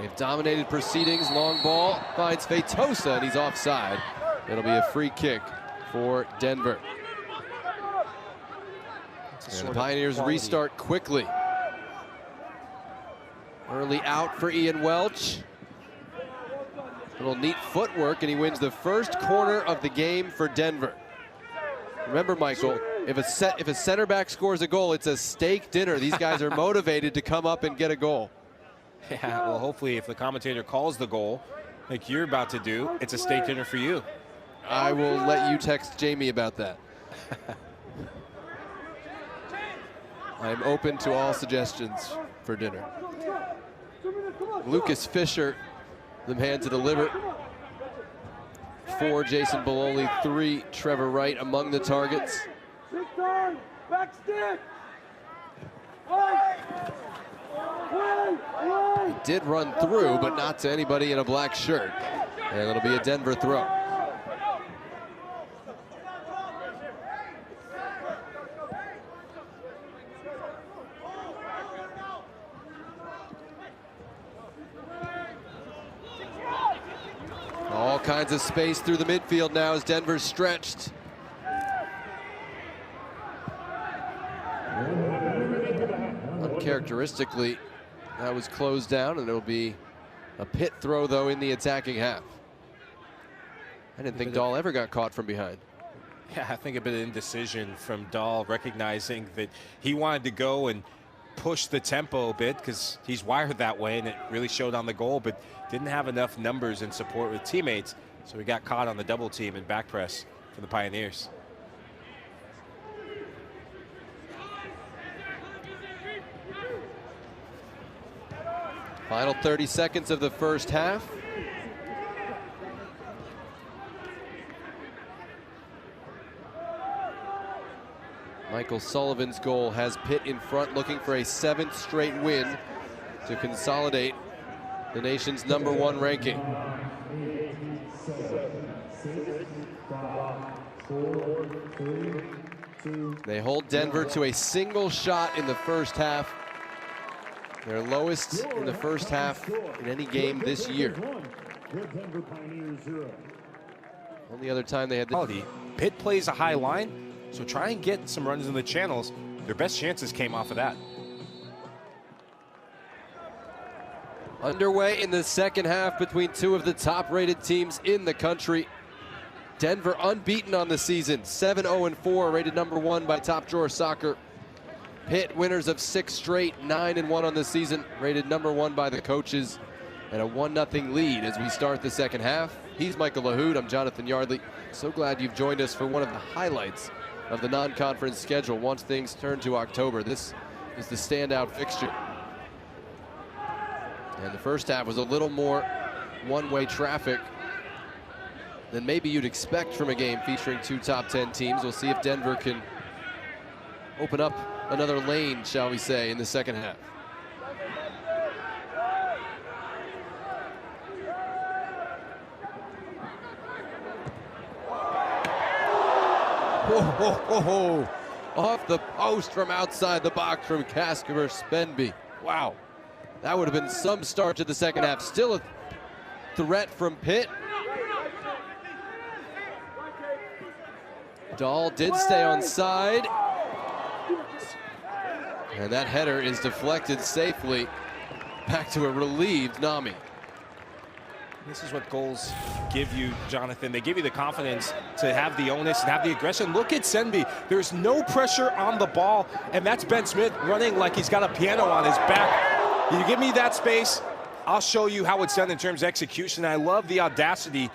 Speaker 1: They've dominated proceedings. Long ball finds Feitosa, and he's offside. It'll be a free kick for Denver. And the Pioneers restart quickly. Early out for Ian Welch. Little neat footwork, and he wins the first corner of the game for Denver. Remember, Michael, if a center back scores a goal, it's a steak dinner. These guys are motivated to come up and get a goal.
Speaker 2: Yeah, well, hopefully if the commentator calls the goal, like you're about to do, it's a steak dinner for you.
Speaker 1: I will let you text Jamie about that. I'm open to all suggestions for dinner. Lucas Fisher, the man to deliver. 4, Jason Bololi, 3, Trevor Wright among the targets. He did run through, but not to anybody in a black shirt. And it'll be a Denver throw. All kinds of space through the midfield now as Denver's stretched. Uncharacteristically, that was closed down, and it'll be a Pitt throw, though, in the attacking half. I didn't think Dahl ever got caught from behind.
Speaker 2: Yeah, I think a bit of indecision from Dahl, recognizing that he wanted to go and push the tempo a bit because he's wired that way, and it really showed on the goal, but didn't have enough numbers and support with teammates, so he got caught on the double team and back press for the Pioneers.
Speaker 1: Final 30 seconds of the first half. Michael Sullivan's goal has Pitt in front, looking for a 7th straight win to consolidate the nation's #1 ranking. They hold Denver to a single shot in the first half. Their lowest in the first half in any game this year. Only other time they had the...
Speaker 2: Pitt plays a high line, so try and get some runs in the channels. Their best chances came off of that.
Speaker 1: Underway in the second half between two of the top-rated teams in the country. Denver unbeaten on the season, 7-0-4, rated #1 by Top Drawer Soccer. Pitt winners of 6 straight, 9-1 on the season, rated #1 by the coaches, and a 1-0 lead as we start the second half. He's Michael LaHood, I'm Jonathan Yardley. So glad you've joined us for one of the highlights of the non-conference schedule once things turn to October. This is the standout fixture. And the first half was a little more one-way traffic than maybe you'd expect from a game featuring 2 top 10 teams. We'll see if Denver can open up another lane, shall we say, in the second half. Whoa, whoa, whoa, whoa. Off the post from outside the box from Casper Spenby. Wow, that would have been some start to the second half. Still a threat from Pitt. Dahl did stay on side. And that header is deflected safely back to a relieved Nami.
Speaker 2: This is what goals give you, Jonathan. They give you the confidence to have the onus and have the aggression. Look at Spenby. There's no pressure on the ball, and that's Ben Smith running like he's got a piano on his back. You give me that space, I'll show you how it's done in terms of execution. I love the audacity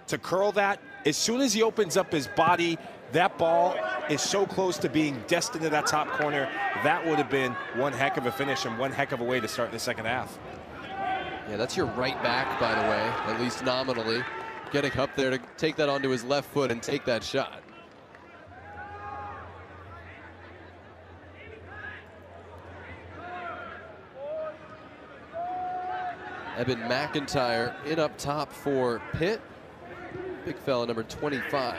Speaker 2: to curl that. As soon as he opens up his body, that ball is so close to being destined to that top corner. That would have been one heck of a finish and one heck of a way to start the second half.
Speaker 1: Yeah, that's your right back, by the way, at least nominally, getting up there to take that onto his left foot and take that shot. Eben McIntyre in up top for Pitt. Big fella, number 25.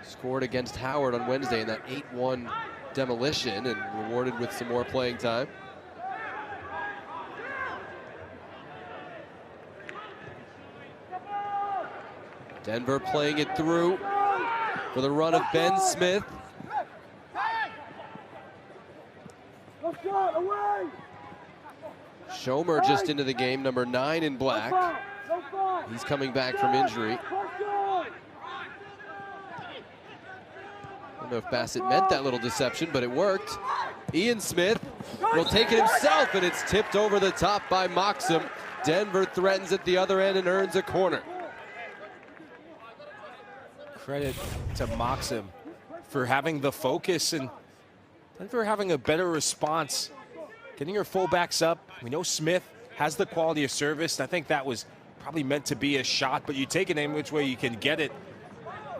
Speaker 1: Scored against Howard on Wednesday in that 8-1 demolition and rewarded with some more playing time. Denver playing it through for the run of Ben Smith. Schomer just into the game, number 9 in black. He's coming back from injury. I don't know if Bassett meant that little deception, but it worked. Ian Smith will take it himself, and it's tipped over the top by Moxham. Denver threatens at the other end and earns a corner.
Speaker 2: Credit to Moxham for having the focus and Denver having a better response. Getting your fullbacks up. We know Smith has the quality of service, and I think that was probably meant to be a shot, but you take it any which way you can get it.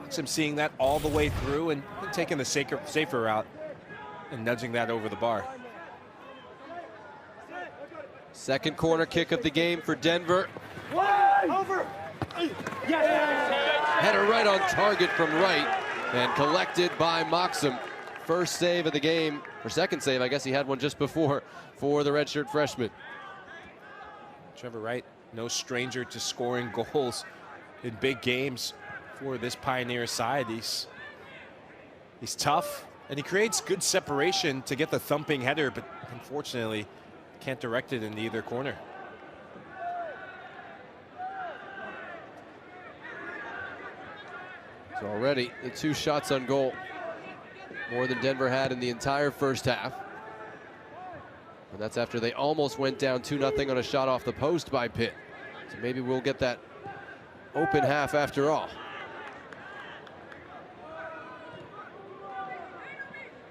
Speaker 2: Moxham seeing that all the way through and taking the safer route and nudging that over the bar.
Speaker 1: Second corner kick of the game for Denver.
Speaker 3: Over.
Speaker 1: Header right on target from right and collected by Moxham. First save of the game, or second save, I guess he had one just before, for the redshirt freshman.
Speaker 2: Trevor Wright, no stranger to scoring goals in big games for this Pioneer side. He's tough, and he creates good separation to get the thumping header, but unfortunately can't direct it in either corner.
Speaker 1: So already the 2 shots on goal, more than Denver had in the entire first half. And that's after they almost went down 2-0 on a shot off the post by Pitt. So maybe we'll get that open half after all.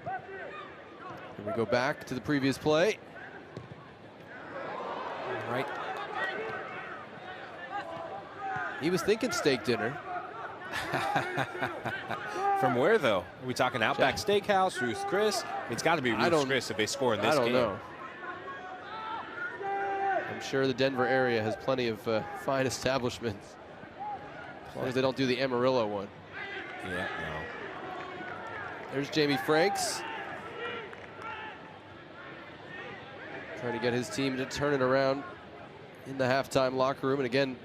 Speaker 1: Here we go back to the previous play.
Speaker 2: Right.
Speaker 1: He was thinking steak dinner.
Speaker 2: From where, though? Are we talking Outback Steakhouse, Ruth Chris? It's got to be Ruth Chris if they score in this game.
Speaker 1: I don't know. I'm sure the Denver area has plenty of fine establishments. As long as they don't do the Amarillo one.
Speaker 2: Yeah, no.
Speaker 1: There's Jamie Franks. Trying to get his team to turn it around in the halftime locker room. And again,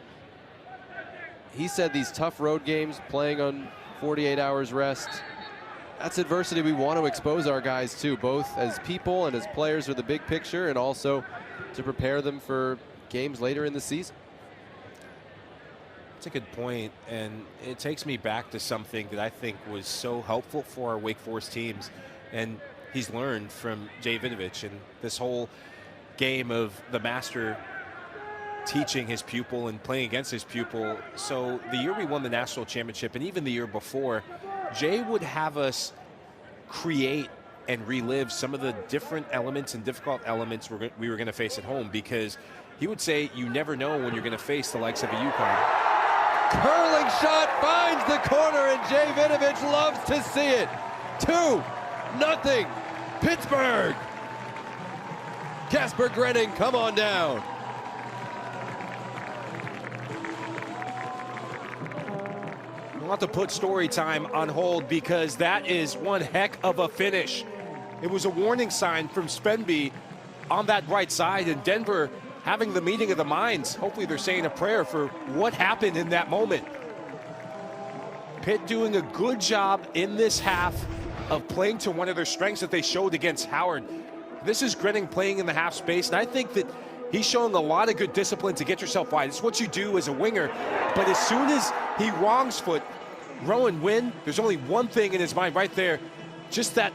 Speaker 1: he said these tough road games, playing on 48 hours rest, that's adversity we want to expose our guys to, both as people and as players for the big picture, and also to prepare them for games later in the season.
Speaker 2: That's a good point, and it takes me back to something that I think was so helpful for our Wake Forest teams, and he's learned from Jay Vinovich, and this whole game of the master teaching his pupil and playing against his pupil. So the year we won the national championship, and even the year before, Jay would have us create and relive some of the different elements and difficult elements we were going to face at home, because he would say you never know when you're going to face the likes of a UConn.
Speaker 1: Curling shot finds the corner, and Jay Vinovich loves to see it. 2-0 Pittsburgh. Casper Grenning, come on down.
Speaker 2: We'll have to put story time on hold, because that is one heck of a finish. It was a warning sign from Spenby on that right side, and Denver having the meeting of the minds. Hopefully they're saying a prayer for what happened in that moment. Pitt doing a good job in this half of playing to one of their strengths that they showed against Howard. This is Grenning playing in the half space, and I think that he's showing a lot of good discipline to get yourself wide. It's what you do as a winger, but as soon as he wrongs foot Rowan Wynn, there's only one thing in his mind right there, just that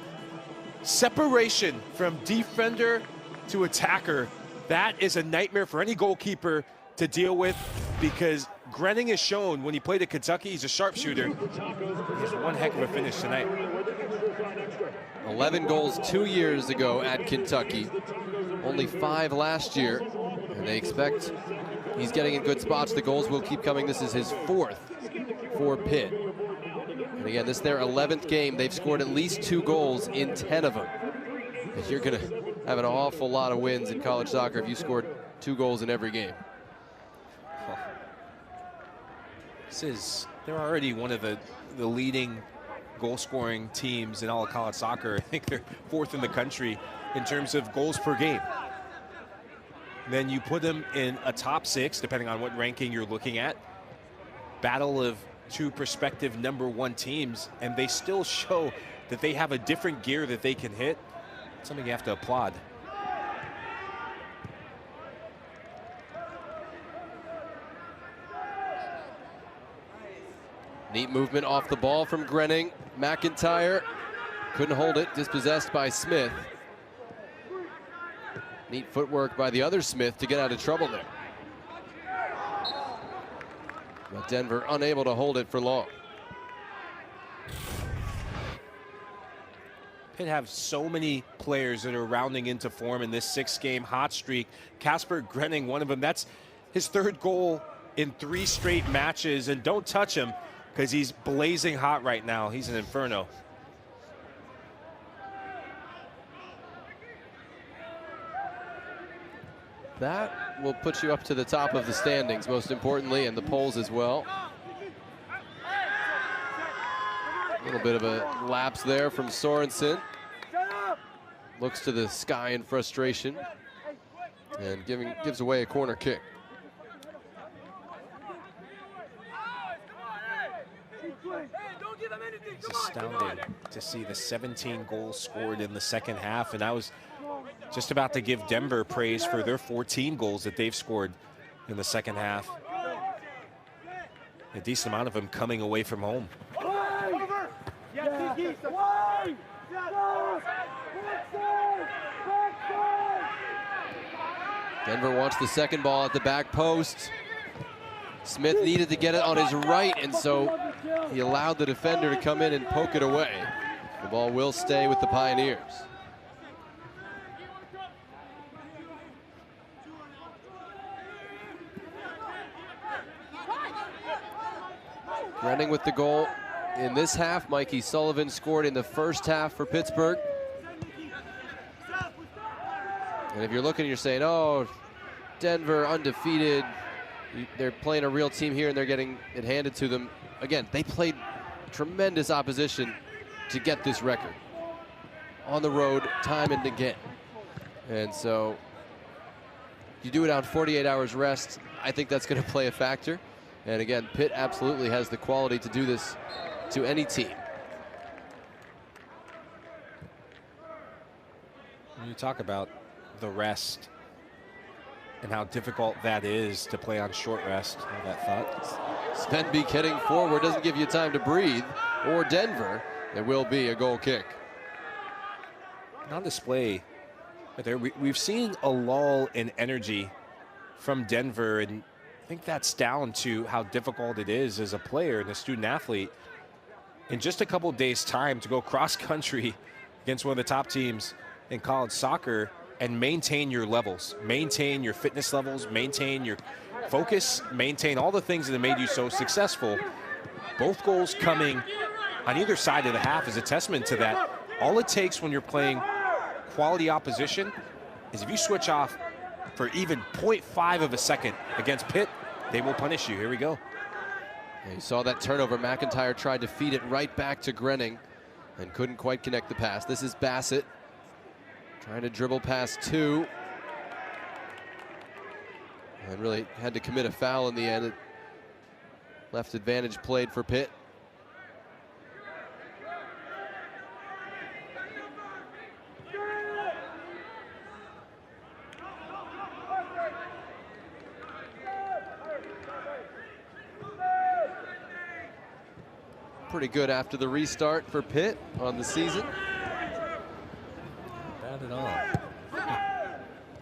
Speaker 2: separation from defender to attacker. That is a nightmare for any goalkeeper to deal with, because Grenning has shown when he played at Kentucky, he's a sharpshooter. He's one heck of a finish tonight.
Speaker 1: 11 goals 2 years ago at Kentucky, only 5 last year, and they expect he's getting in good spots. The goals will keep coming. This is his 4th for Pitt. And again, this is their 11th game. They've scored at least 2 goals in 10 of them. And you're going to have an awful lot of wins in college soccer if you scored 2 goals in every game.
Speaker 2: They're already one of the leading goal-scoring teams in all of college soccer. I think they're 4th in the country in terms of goals per game. Then you put them in a top 6, depending on what ranking you're looking at. Battle of 2 prospective #1 teams, and they still show that they have a different gear that they can hit. Something you have to applaud.
Speaker 1: Neat movement off the ball from Grenning. McIntyre couldn't hold it, dispossessed by Smith. Neat footwork by the other Smith to get out of trouble there. But Denver unable to hold it for long.
Speaker 2: Pitt have so many players that are rounding into form in this 6-game hot streak. Casper Grenning, one of them. That's his 3rd goal in 3 straight matches. And don't touch him, because he's blazing hot right now. He's an inferno.
Speaker 1: That will put you up to the top of the standings, most importantly, and the polls as well. A little bit of a lapse there from Sorensen. Looks to the sky in frustration and gives away a corner kick.
Speaker 2: It's astounding to see the 17 goals scored in the second half, and I was just about to give Denver praise for their 14 goals that they've scored in the second half. A decent amount of them coming away from home.
Speaker 1: Denver wants the second ball at the back post. Smith needed to get it on his right, and so he allowed the defender to come in and poke it away. The ball will stay with the Pioneers. Grenning with the goal in this half. Mikey Sullivan scored in the first half for Pittsburgh. And if you're looking, you're saying, oh, Denver undefeated. They're playing a real team here and they're getting it handed to them. Again, they played tremendous opposition to get this record. On the road, time and again. And so you do it on 48 hours rest. I think that's going to play a factor. And again, Pitt absolutely has the quality to do this to any team.
Speaker 2: When you talk about the rest and how difficult that is to play on short rest, that thought.
Speaker 1: Svenbeek heading forward, doesn't give you time to breathe. Or Denver, there will be a goal kick.
Speaker 2: On display, right there, we've seen a lull in energy from Denver, and I think that's down to how difficult it is as a player and a student athlete in just a couple of days' time to go cross country against one of the top teams in college soccer and maintain your levels, maintain your fitness levels, maintain your focus, maintain all the things that have made you so successful. Both goals coming on either side of the half is a testament to that. All it takes when you're playing quality opposition is if you switch off for even 0.5 of a second against Pitt, they will punish you. Here we go.
Speaker 1: Yeah, you saw that turnover. McIntyre tried to feed it right back to Grenning and couldn't quite connect the pass. This is Bassett trying to dribble past 2. And really had to commit a foul in the end. It left advantage played for Pitt. Pretty good after the restart for Pitt on the season.
Speaker 2: Not bad at all.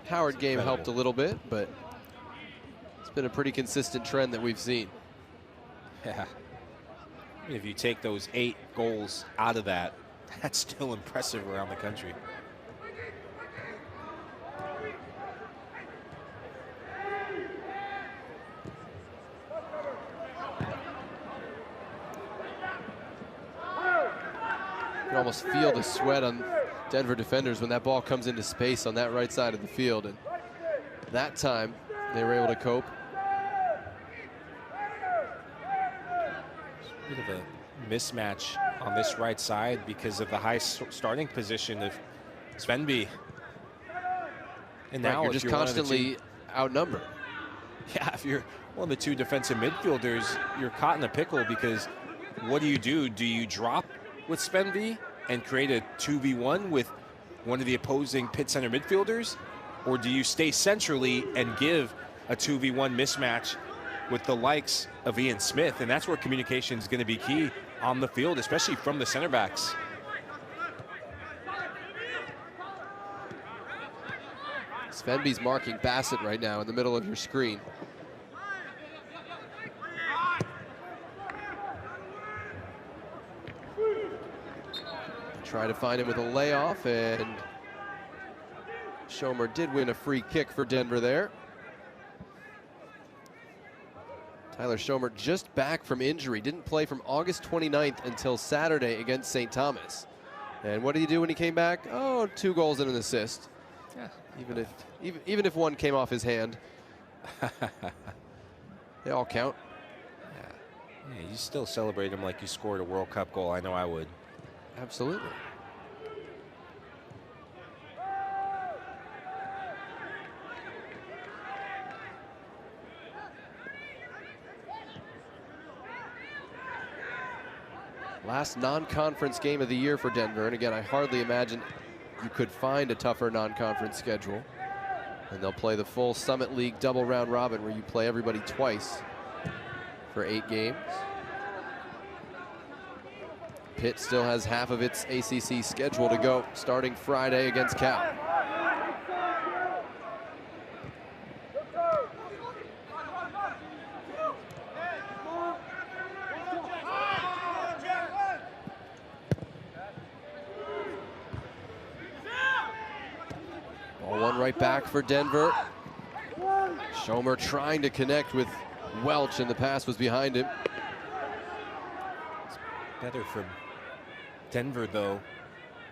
Speaker 1: Howard game helped a little bit, but it's been a pretty consistent trend that we've seen.
Speaker 2: Yeah. If you take those 8 goals out of that, that's still impressive around the country.
Speaker 1: You can almost feel the sweat on Denver defenders when that ball comes into space on that right side of the field. And that time, they were able to cope.
Speaker 2: Bit of a mismatch on this right side because of the high starting position of Svenby. And now
Speaker 1: you're just constantly outnumbered.
Speaker 2: Yeah, if you're one of the two defensive midfielders, you're caught in a pickle because what do? Do you drop with Svenby and create a 2v1 with one of the opposing Pitt center midfielders? Or do you stay centrally and give a 2v1 mismatch with the likes of Ian Smith? And that's where communication is going to be key on the field, especially from the center backs.
Speaker 1: Svenby's marking Bassett right now in the middle of your screen. Try to find him with a layoff, and Schomer did win a free kick for Denver there. Tyler Schomer just back from injury. Didn't play from August 29th until Saturday against St. Thomas. And what did he do when he came back? Oh, 2 goals and an assist.
Speaker 2: Yeah.
Speaker 1: Even if one came off his hand. They all count.
Speaker 2: Yeah, you still celebrate him like you scored a World Cup goal. I know I would.
Speaker 1: Absolutely. Last non-conference game of the year for Denver. And again, I hardly imagine you could find a tougher non-conference schedule. And they'll play the full Summit League double round robin where you play everybody twice for 8 games. Pitt still has half of its ACC schedule to go, starting Friday against Cal. Ball one right back for Denver. Schomer trying to connect with Welch, and the pass was behind him.
Speaker 2: It's better for Denver, though,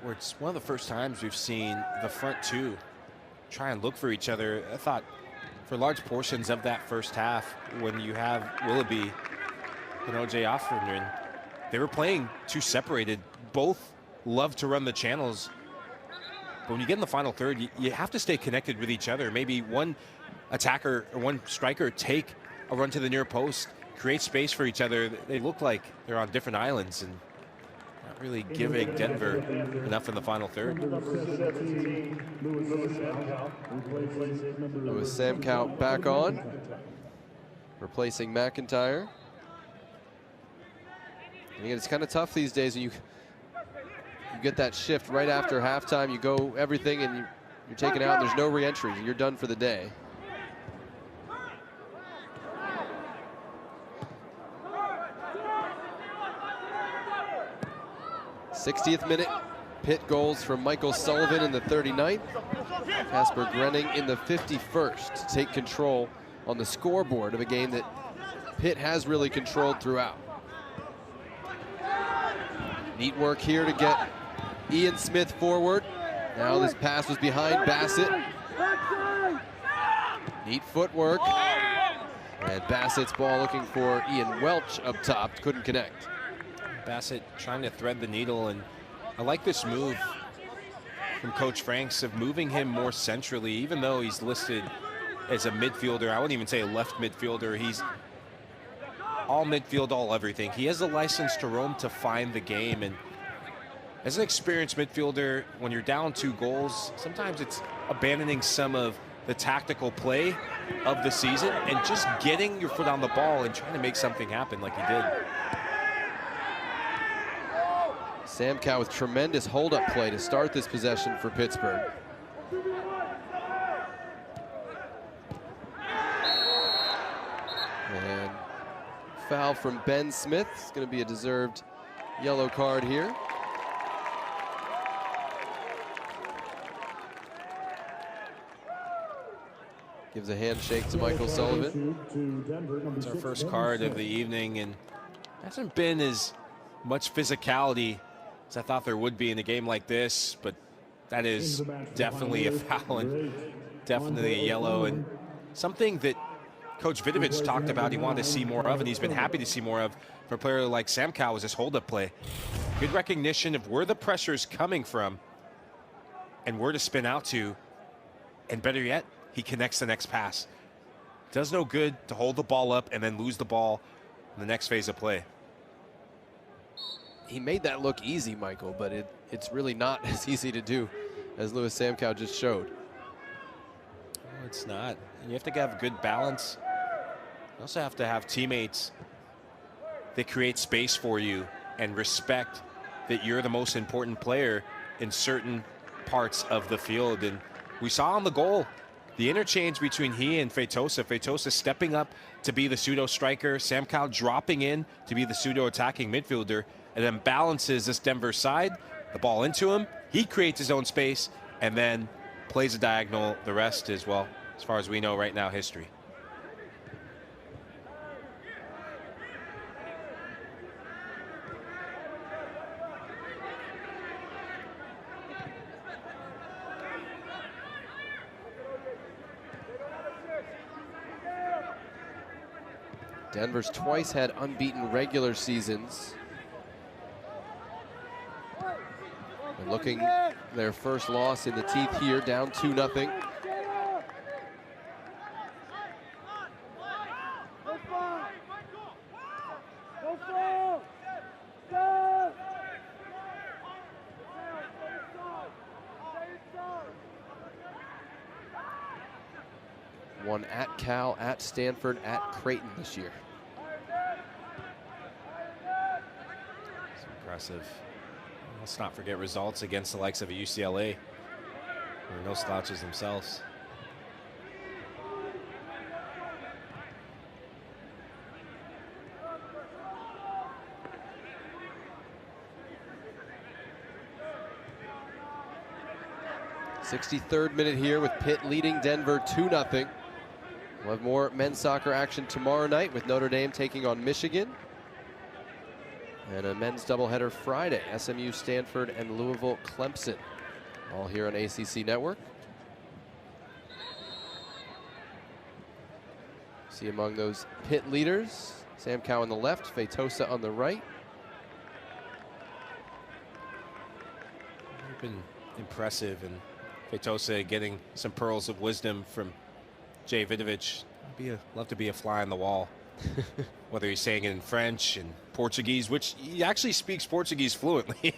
Speaker 2: where it's one of the first times we've seen the front two try and look for each other. I thought for large portions of that first half, when you have Willoughby and OJ Offenden, they were playing two separated. Both love to run the channels. But when you get in the final third, you have to stay connected with each other. Maybe one attacker or one striker take a run to the near post, create space for each other. They look like they're on different islands and not really giving Denver enough in the final third.
Speaker 1: Louis Samkow back on, replacing McIntyre. And again, it's kind of tough these days when you get that shift right after halftime. You go everything and you're taken out, and there's no re-entries. You're done for the day. '60th minute, Pitt goals from Michael Sullivan in the 39th. Casper Grenning in the 51st to take control on the scoreboard of a game that Pitt has really controlled throughout. Neat work here to get Ian Smith forward. Now this pass was behind Bassett. Neat footwork. And Bassett's ball looking for Ian Welch up top. Couldn't connect.
Speaker 2: Bassett trying to thread the needle, and I like this move from Coach Franks of moving him more centrally, even though he's listed as a midfielder. I wouldn't even say a left midfielder. He's all midfield, all everything. He has a license to roam to find the game, and as an experienced midfielder, when you're down 2 goals, sometimes it's abandoning some of the tactical play of the season and just getting your foot on the ball and trying to make something happen like he did.
Speaker 1: Samkow with tremendous hold-up play to start this possession for Pittsburgh. And foul from Ben Smith. It's going to be a deserved yellow card here. Gives a handshake to Michael Sullivan.
Speaker 2: It's our first card of the evening, and hasn't been as much physicality as I thought there would be in a game like this, but that is definitely a foul and definitely a yellow, and something that Coach Vidovich talked about he wanted to see more of, and he's been happy to see more of for a player like Sam Cowell, is his hold-up play. Good recognition of where the pressure is coming from and where to spin out to, and better yet, he connects the next pass. Does no good to hold the ball up and then lose the ball in the next phase of play.
Speaker 1: He made that look easy, Michael, but it's really not as easy to do as Louis Samkow just showed.
Speaker 2: No, it's not. And you have to have good balance. You also have to have teammates that create space for you and respect that you're the most important player in certain parts of the field. And we saw on the goal the interchange between he and Feitosa. Feitosa stepping up to be the pseudo striker, Sam Cowell dropping in to be the pseudo attacking midfielder, and then balances this Denver side, the ball into him. He creates his own space and then plays a diagonal. The rest is, well, as far as we know right now, history.
Speaker 1: Denver's twice had unbeaten regular seasons. And looking their first loss in the teeth here, down 2-0. One at Cal, at Stanford, at Creighton this year.
Speaker 2: It's impressive. Let's not forget results against the likes of a UCLA. Who are no slouches themselves.
Speaker 1: '63rd minute here with Pitt leading Denver 2-0. We'll have more men's soccer action tomorrow night with Notre Dame taking on Michigan. And a men's doubleheader Friday, SMU, Stanford, and Louisville, Clemson. All here on ACC Network. See among those Pitt leaders, Sam Cowell on the left, Feitosa on the right.
Speaker 2: They've been impressive, and Feitosa getting some pearls of wisdom from Jay Vidovich. Love to be a fly on the wall. Whether he's saying it in French and Portuguese, which he actually speaks Portuguese fluently.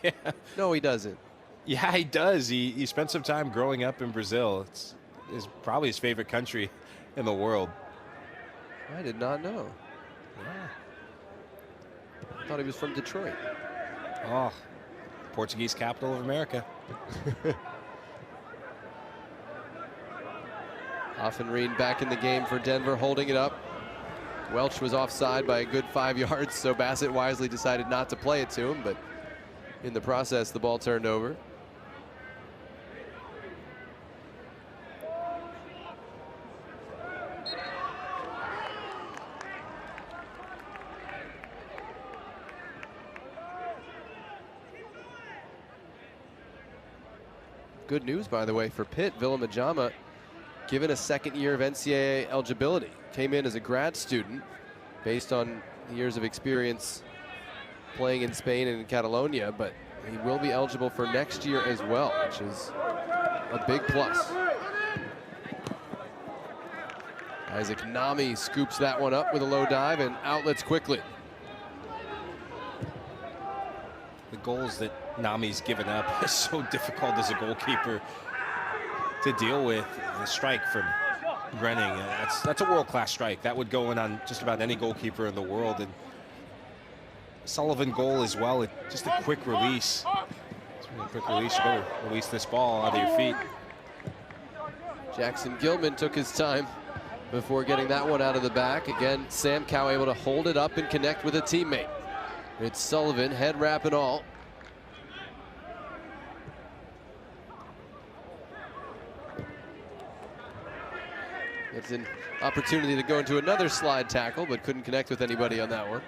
Speaker 1: No, he doesn't.
Speaker 2: Yeah, he does. He spent some time growing up in Brazil. It's probably his favorite country in the world.
Speaker 1: I did not know.
Speaker 2: Yeah.
Speaker 1: I thought he was from Detroit.
Speaker 2: Oh, Portuguese capital of America.
Speaker 1: Offenreen back in the game for Denver, holding it up. Welch was offside by a good 5 yards, so Bassett wisely decided not to play it to him, but in the process, the ball turned over. Good news, by the way, for Pitt. Villamajama given a second year of NCAA eligibility. Came in as a grad student based on years of experience playing in Spain and in Catalonia, but he will be eligible for next year as well, which is a big plus. Isaac Nami scoops that one up with a low dive and outlets quickly.
Speaker 2: The goals that Nami's given up is so difficult as a goalkeeper to deal with. The strike from Grenning, that's a world-class strike. That would go in on just about any goalkeeper in the world. And Sullivan goal as well, just a quick release. It's really a quick release. You better release this ball out of your feet.
Speaker 1: Jackson Gilman took his time before getting that one out of the back. Again, Sam Cowell able to hold it up and connect with a teammate. It's Sullivan, head wrap and all. It's an opportunity to go into another slide tackle, but couldn't connect with anybody on that one.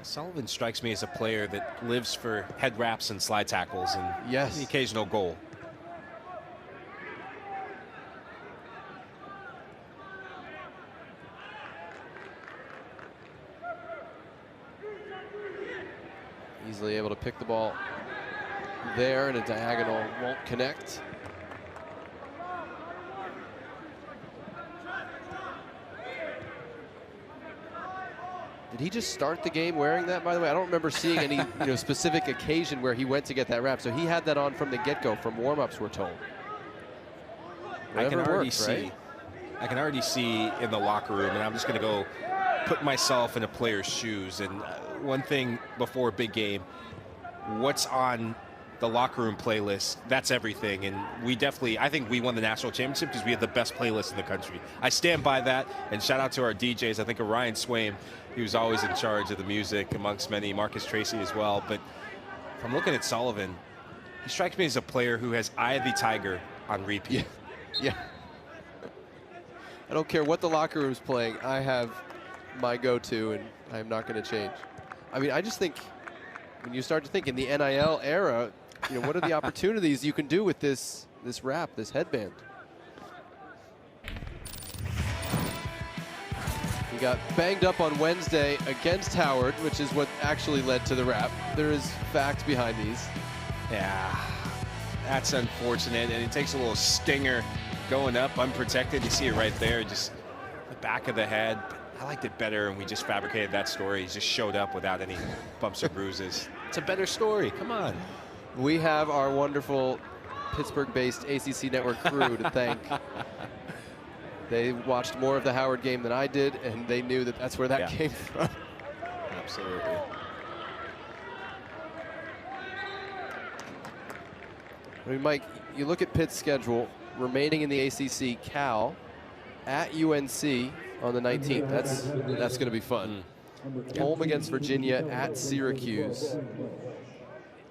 Speaker 2: Sullivan strikes me as a player that lives for head wraps and slide tackles and
Speaker 1: yes,
Speaker 2: the occasional goal.
Speaker 1: Easily able to pick the ball there, and a diagonal won't connect. Did he just start the game wearing that, by the way? I don't remember seeing any specific occasion where he went to get that wrap. So he had that on from the get-go, from warm-ups, we're told.
Speaker 2: I can already see in the locker room, and I'm just going to go put myself in a player's shoes. And one thing before a big game, what's on the locker room playlist, that's everything. And I think we won the national championship because we have the best playlist in the country. I stand by that, and shout out to our DJs. I think Orion Swaim, he was always in charge of the music amongst many, Marcus Tracy as well. But if I'm looking at Sullivan, he strikes me as a player who has Eye of the Tiger on repeat.
Speaker 1: Yeah. I don't care what the locker room's playing. I have my go-to, and I'm not going to change. I mean, I just think when you start to think in the NIL era, what are the opportunities you can do with this wrap, this headband? He got banged up on Wednesday against Howard, which is what actually led to the wrap. There is fact behind these.
Speaker 2: Yeah, that's unfortunate, and it takes a little stinger going up unprotected. You see it right there, just the back of the head. I liked it better, and we just fabricated that story. He just showed up without any bumps or bruises. It's a better story. Come on.
Speaker 1: We have our wonderful Pittsburgh-based ACC network crew to thank. They watched more of the Howard game than I did, and they knew that that's where that came from.
Speaker 2: Absolutely.
Speaker 1: I mean, Mike, you look at Pitt's schedule remaining in the ACC. Cal at UNC on the 19th. That's going to be fun. Home against Virginia, at Syracuse.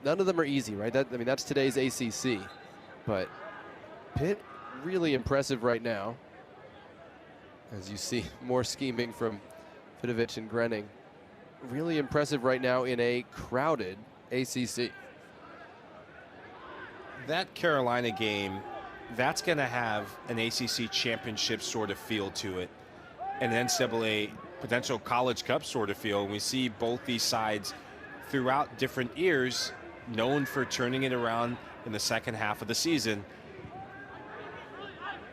Speaker 1: None of them are easy, right? That's today's ACC. But Pitt, really impressive right now. As you see, more scheming from Vidovich and Grenning. Really impressive right now in a crowded ACC.
Speaker 2: That Carolina game, that's going to have an ACC championship sort of feel to it, and an NCAA potential College Cup sort of feel. We see both these sides throughout different years known for turning it around in the second half of the season.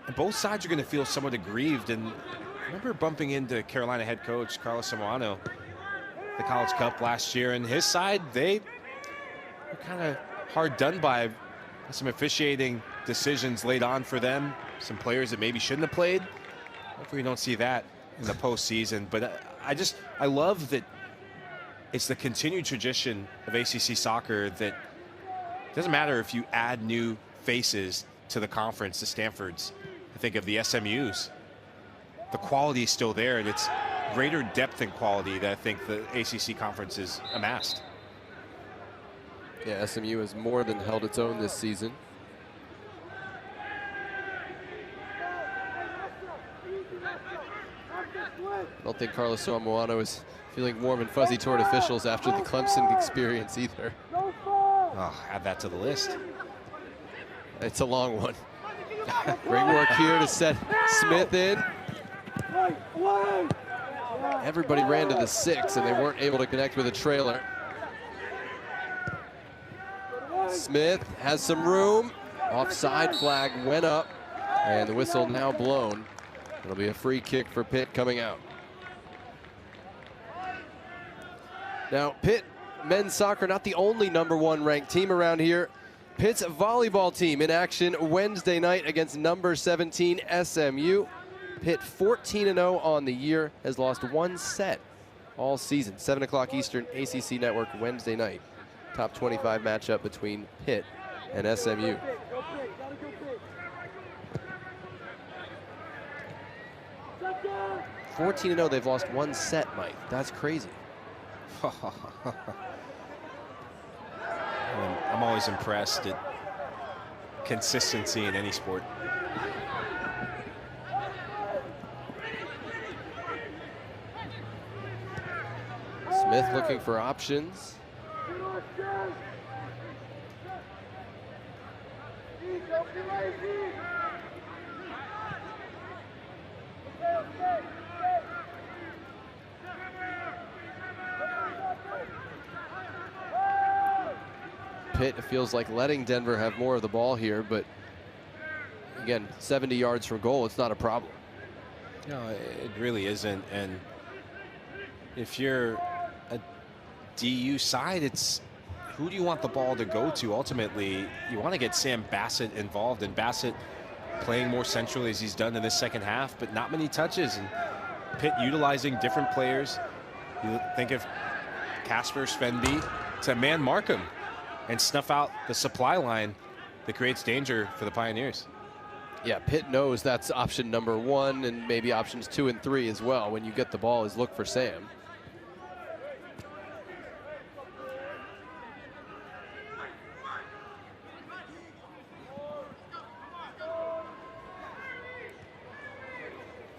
Speaker 2: And both sides are going to feel somewhat aggrieved. And I remember bumping into Carolina head coach Carlos Zamorano, the College Cup last year, and his side, they were kind of hard done by some officiating decisions laid on for them, some players that maybe shouldn't have played. Hopefully we don't see that in the postseason. But I love that it's the continued tradition of ACC soccer that it doesn't matter if you add new faces to the conference, the Stanfords. I think of the SMUs. The quality is still there, and it's greater depth and quality that I think the ACC conference has amassed.
Speaker 1: Yeah, SMU has more than held its own this season. I don't think Carlos Zamorano is feeling warm and fuzzy toward officials after the Clemson experience either.
Speaker 2: Oh, add that to the list.
Speaker 1: It's a long one. Great work here to set Smith in. Everybody ran to the 6, and they weren't able to connect with a trailer. Smith has some room. Offside flag went up, and the whistle now blown. It'll be a free kick for Pitt coming out. Now, Pitt men's soccer, not the only #1 ranked team around here. Pitt's volleyball team in action Wednesday night against number 17 SMU. Pitt 14-0 on the year, has lost one set all season. 7 o'clock Eastern, ACC Network Wednesday night. Top 25 matchup between Pitt and SMU. (14-0), they've lost one set, Mike. That's crazy.
Speaker 2: I'm always impressed at consistency in any sport.
Speaker 1: Smith looking for options. Pitt, it feels like letting Denver have more of the ball here, but again, 70 yards from goal, it's not a problem.
Speaker 2: No, it really isn't. And if you're a DU side, it's who do you want the ball to go to? Ultimately, you want to get Sam Bassett involved, and Bassett playing more centrally as he's done in this second half, but not many touches. And Pitt utilizing different players. You think of Casper Svenby to man Markham and snuff out the supply line that creates danger for the Pioneers.
Speaker 1: Yeah, Pitt knows that's option number 1 and maybe options 2 and 3 as well. When you get the ball, is look for Sam.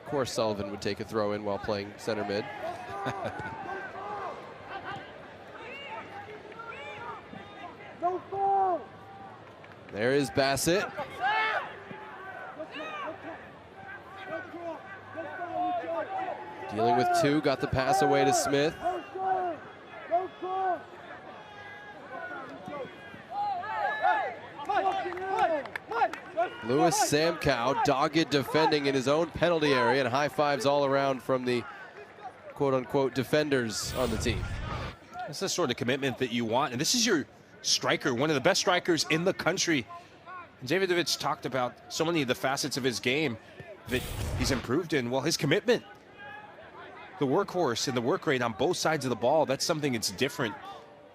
Speaker 1: Of course, Sullivan would take a throw in while playing center mid. There is Bassett. Dealing with 2, got the pass away to Smith. Louis Samkow, dogged defending in his own penalty area, and high fives all around from the quote-unquote defenders on the team.
Speaker 2: That's the sort of commitment that you want, and this is your striker, one of the best strikers in the country. And Davidovich talked about so many of the facets of his game that he's improved in. Well, his commitment, the workhorse and the work rate on both sides of the ball, that's something that's different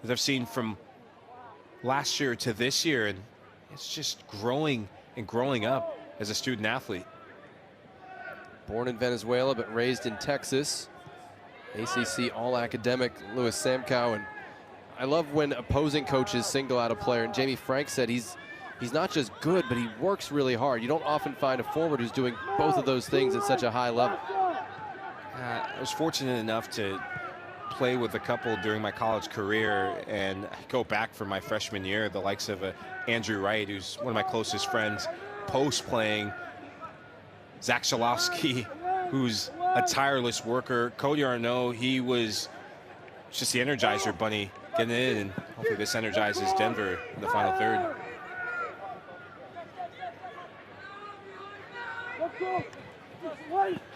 Speaker 2: that I've seen from last year to this year, and it's just growing and growing up as a student athlete.
Speaker 1: Born in Venezuela but raised in Texas. ACC All-Academic Louis Samkow, and I love when opposing coaches single out a player, and Jamie Franks said he's not just good, but he works really hard. You don't often find a forward who's doing both of those things at such a high level.
Speaker 2: I was fortunate enough to play with a couple during my college career, and I go back from my freshman year, the likes of Andrew Wright, who's one of my closest friends, post playing, Zach Shalofsky, who's a tireless worker, Cody Arnaud, he was just the Energizer bunny getting in, and hopefully this energizes Denver in the final third.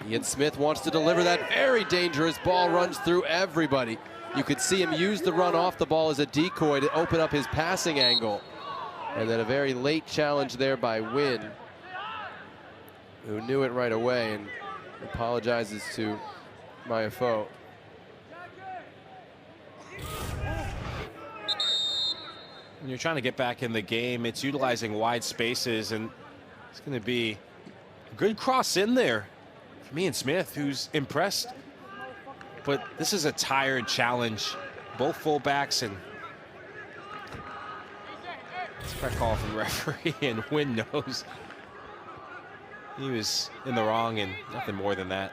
Speaker 1: Ian Smith wants to deliver that very dangerous ball, runs through everybody. You could see him use the run off the ball as a decoy to open up his passing angle. And then a very late challenge there by Wynn, who knew it right away and apologizes to Maya Foe.
Speaker 2: When you're trying to get back in the game, it's utilizing wide spaces, and it's going to be a good cross in there for Ian Smith, who's impressed. But this is a tired challenge. Both fullbacks, and it's a correct call from the referee, and Wynn knows he was in the wrong and nothing more than that.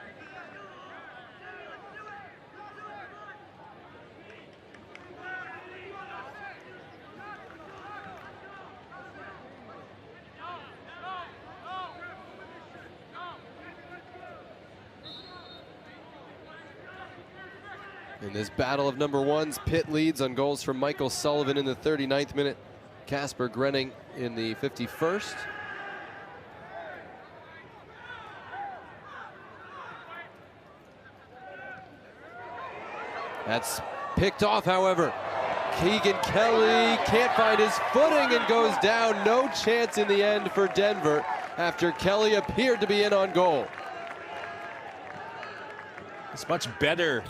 Speaker 1: In this battle of number ones, Pitt leads on goals from Michael Sullivan in the 39th minute, Casper Grenning in the 51st. That's picked off, however. Keegan Kelly can't find his footing and goes down. No chance in the end for Denver after Kelly appeared to be in on goal.
Speaker 2: It's much better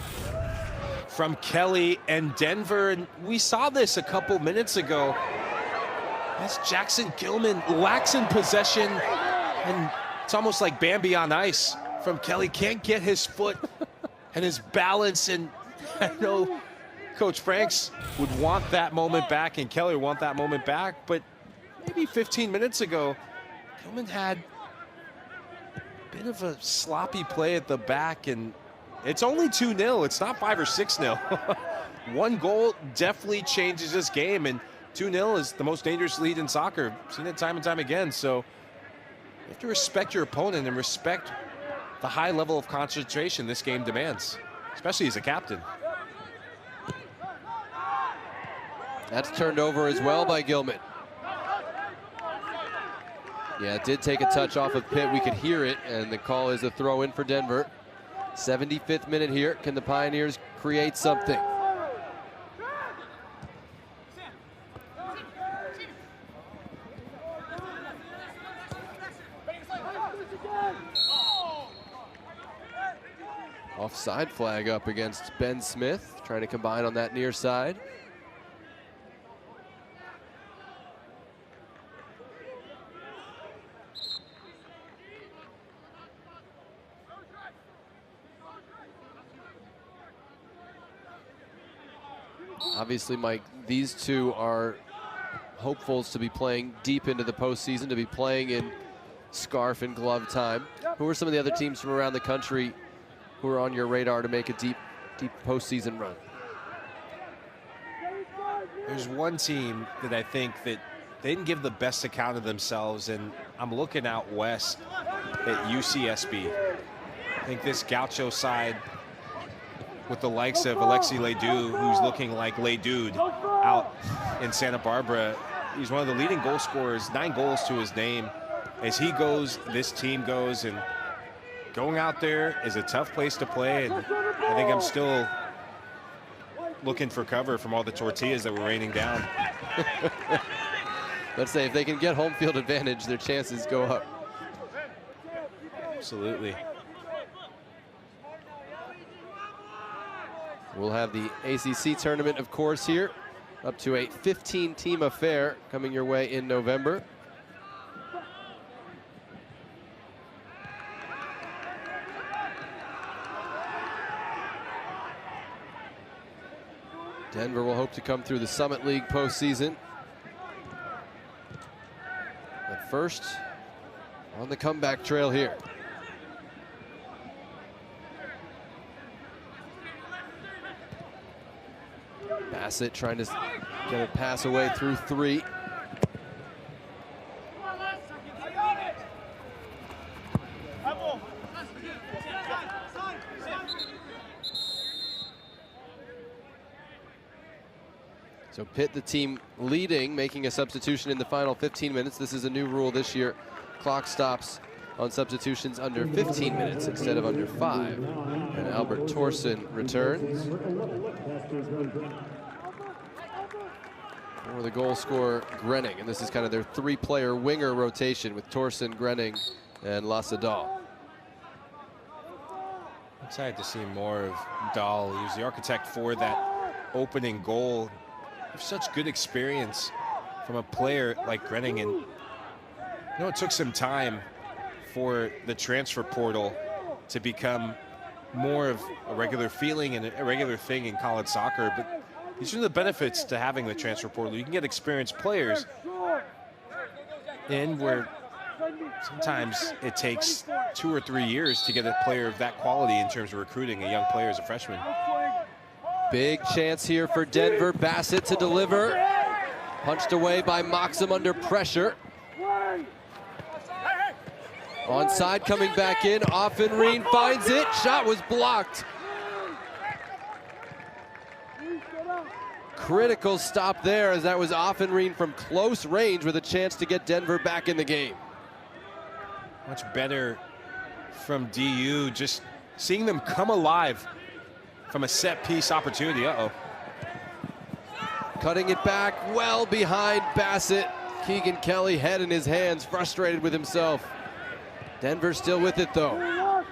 Speaker 2: from Kelly and Denver, and we saw this a couple minutes ago as Jackson Gilman lacks in possession, and it's almost like Bambi on ice from Kelly. Can't get his foot and his balance, and I know Coach Franks would want that moment back, and Kelly would want that moment back, but maybe 15 minutes ago, Gilman had a bit of a sloppy play at the back, and it's only 2-0. It's not 5 or 6-0. One goal definitely changes this game, and 2-0 is the most dangerous lead in soccer. I've seen it time and time again. So you have to respect your opponent and respect the high level of concentration this game demands, especially as a captain.
Speaker 1: That's turned over as well by Gilman. Yeah, it did take a touch off of Pitt. We could hear it, and the call is a throw in for Denver. 75th minute here. Can the Pioneers create something? Offside flag up against Ben Smith, trying to combine on that near side. Obviously, Mike, these two are hopefuls to be playing deep into the postseason, to be playing in scarf and glove time. Who are some of the other teams from around the country who are on your radar to make a deep postseason run?
Speaker 2: There's one team that I think that they didn't give the best account of themselves, and I'm looking out west at UCSB. I think this Gaucho side, with the likes of Alexi Ledoux, who's looking like Ledude out in Santa Barbara. He's one of the leading goal scorers, 9 goals to his name. As he goes, this team goes, and going out there is a tough place to play, and I think I'm still looking for cover from all the tortillas that were raining down.
Speaker 1: Let's say if they can get home field advantage, their chances go up.
Speaker 2: Absolutely.
Speaker 1: We'll have the ACC tournament, of course, here, up to a 15-team affair coming your way in November. Denver will hope to come through the Summit League postseason. But first, on the comeback trail here. Bassett trying to get a pass away through 3. So Pitt, the team leading, making a substitution in the final 15 minutes. This is a new rule this year. Clock stops on substitutions under 15 minutes instead of under 5. And Albert Torsen returns. For the goal scorer, Grenning. And this is kind of their 3-player winger rotation with Torsen, Grenning, and Lassadal.
Speaker 2: Excited to see more of Dahl. He was the architect for that opening goal. Such good experience from a player like Grenning. And you know, it took some time for the transfer portal to become more of a regular feeling and a regular thing in college soccer. But these are the benefits to having the transfer portal. You can get experienced players in where sometimes it takes 2 or 3 years to get a player of that quality in terms of recruiting a young player as a freshman.
Speaker 1: Big chance here for Denver. Bassett to deliver. Punched away by Moxham under pressure. Onside coming back in. Offenreen finds it. Shot was blocked. Critical stop there, as that was Offenreen from close range with a chance to get Denver back in the game.
Speaker 2: Much better from DU, just seeing them come alive from a set piece opportunity.
Speaker 1: Cutting it back well behind Bassett. Keegan Kelly, head in his hands, frustrated with himself. Denver still with it though.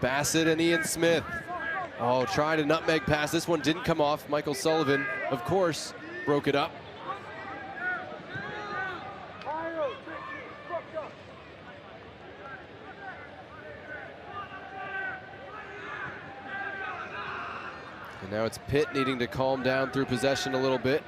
Speaker 1: Bassett and Ian Smith. Oh, tried a nutmeg pass. This one didn't come off. Michael Sullivan, of course, broke it up. And now it's Pitt needing to calm down through possession a little bit.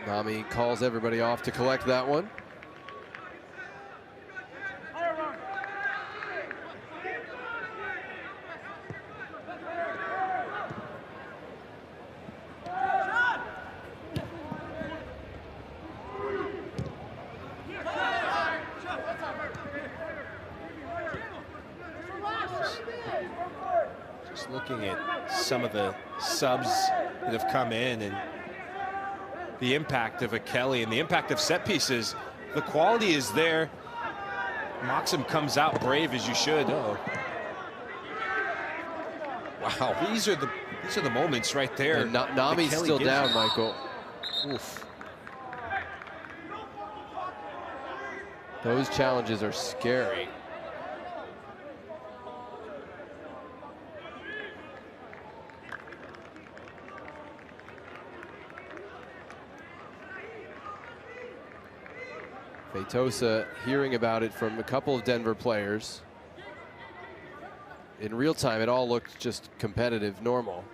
Speaker 1: Nami calls everybody off to collect that one.
Speaker 2: looking at some of the subs that have come in and the impact of a Kelly and the impact of set pieces. The quality is there. Moxham comes out brave, as you should. Uh-oh. Wow, these are the moments right there.
Speaker 1: And Nami's still down, Michael. Oof. Those challenges are scary. Feitosa hearing about it from a couple of Denver players. In real time, it all looked just competitive, normal.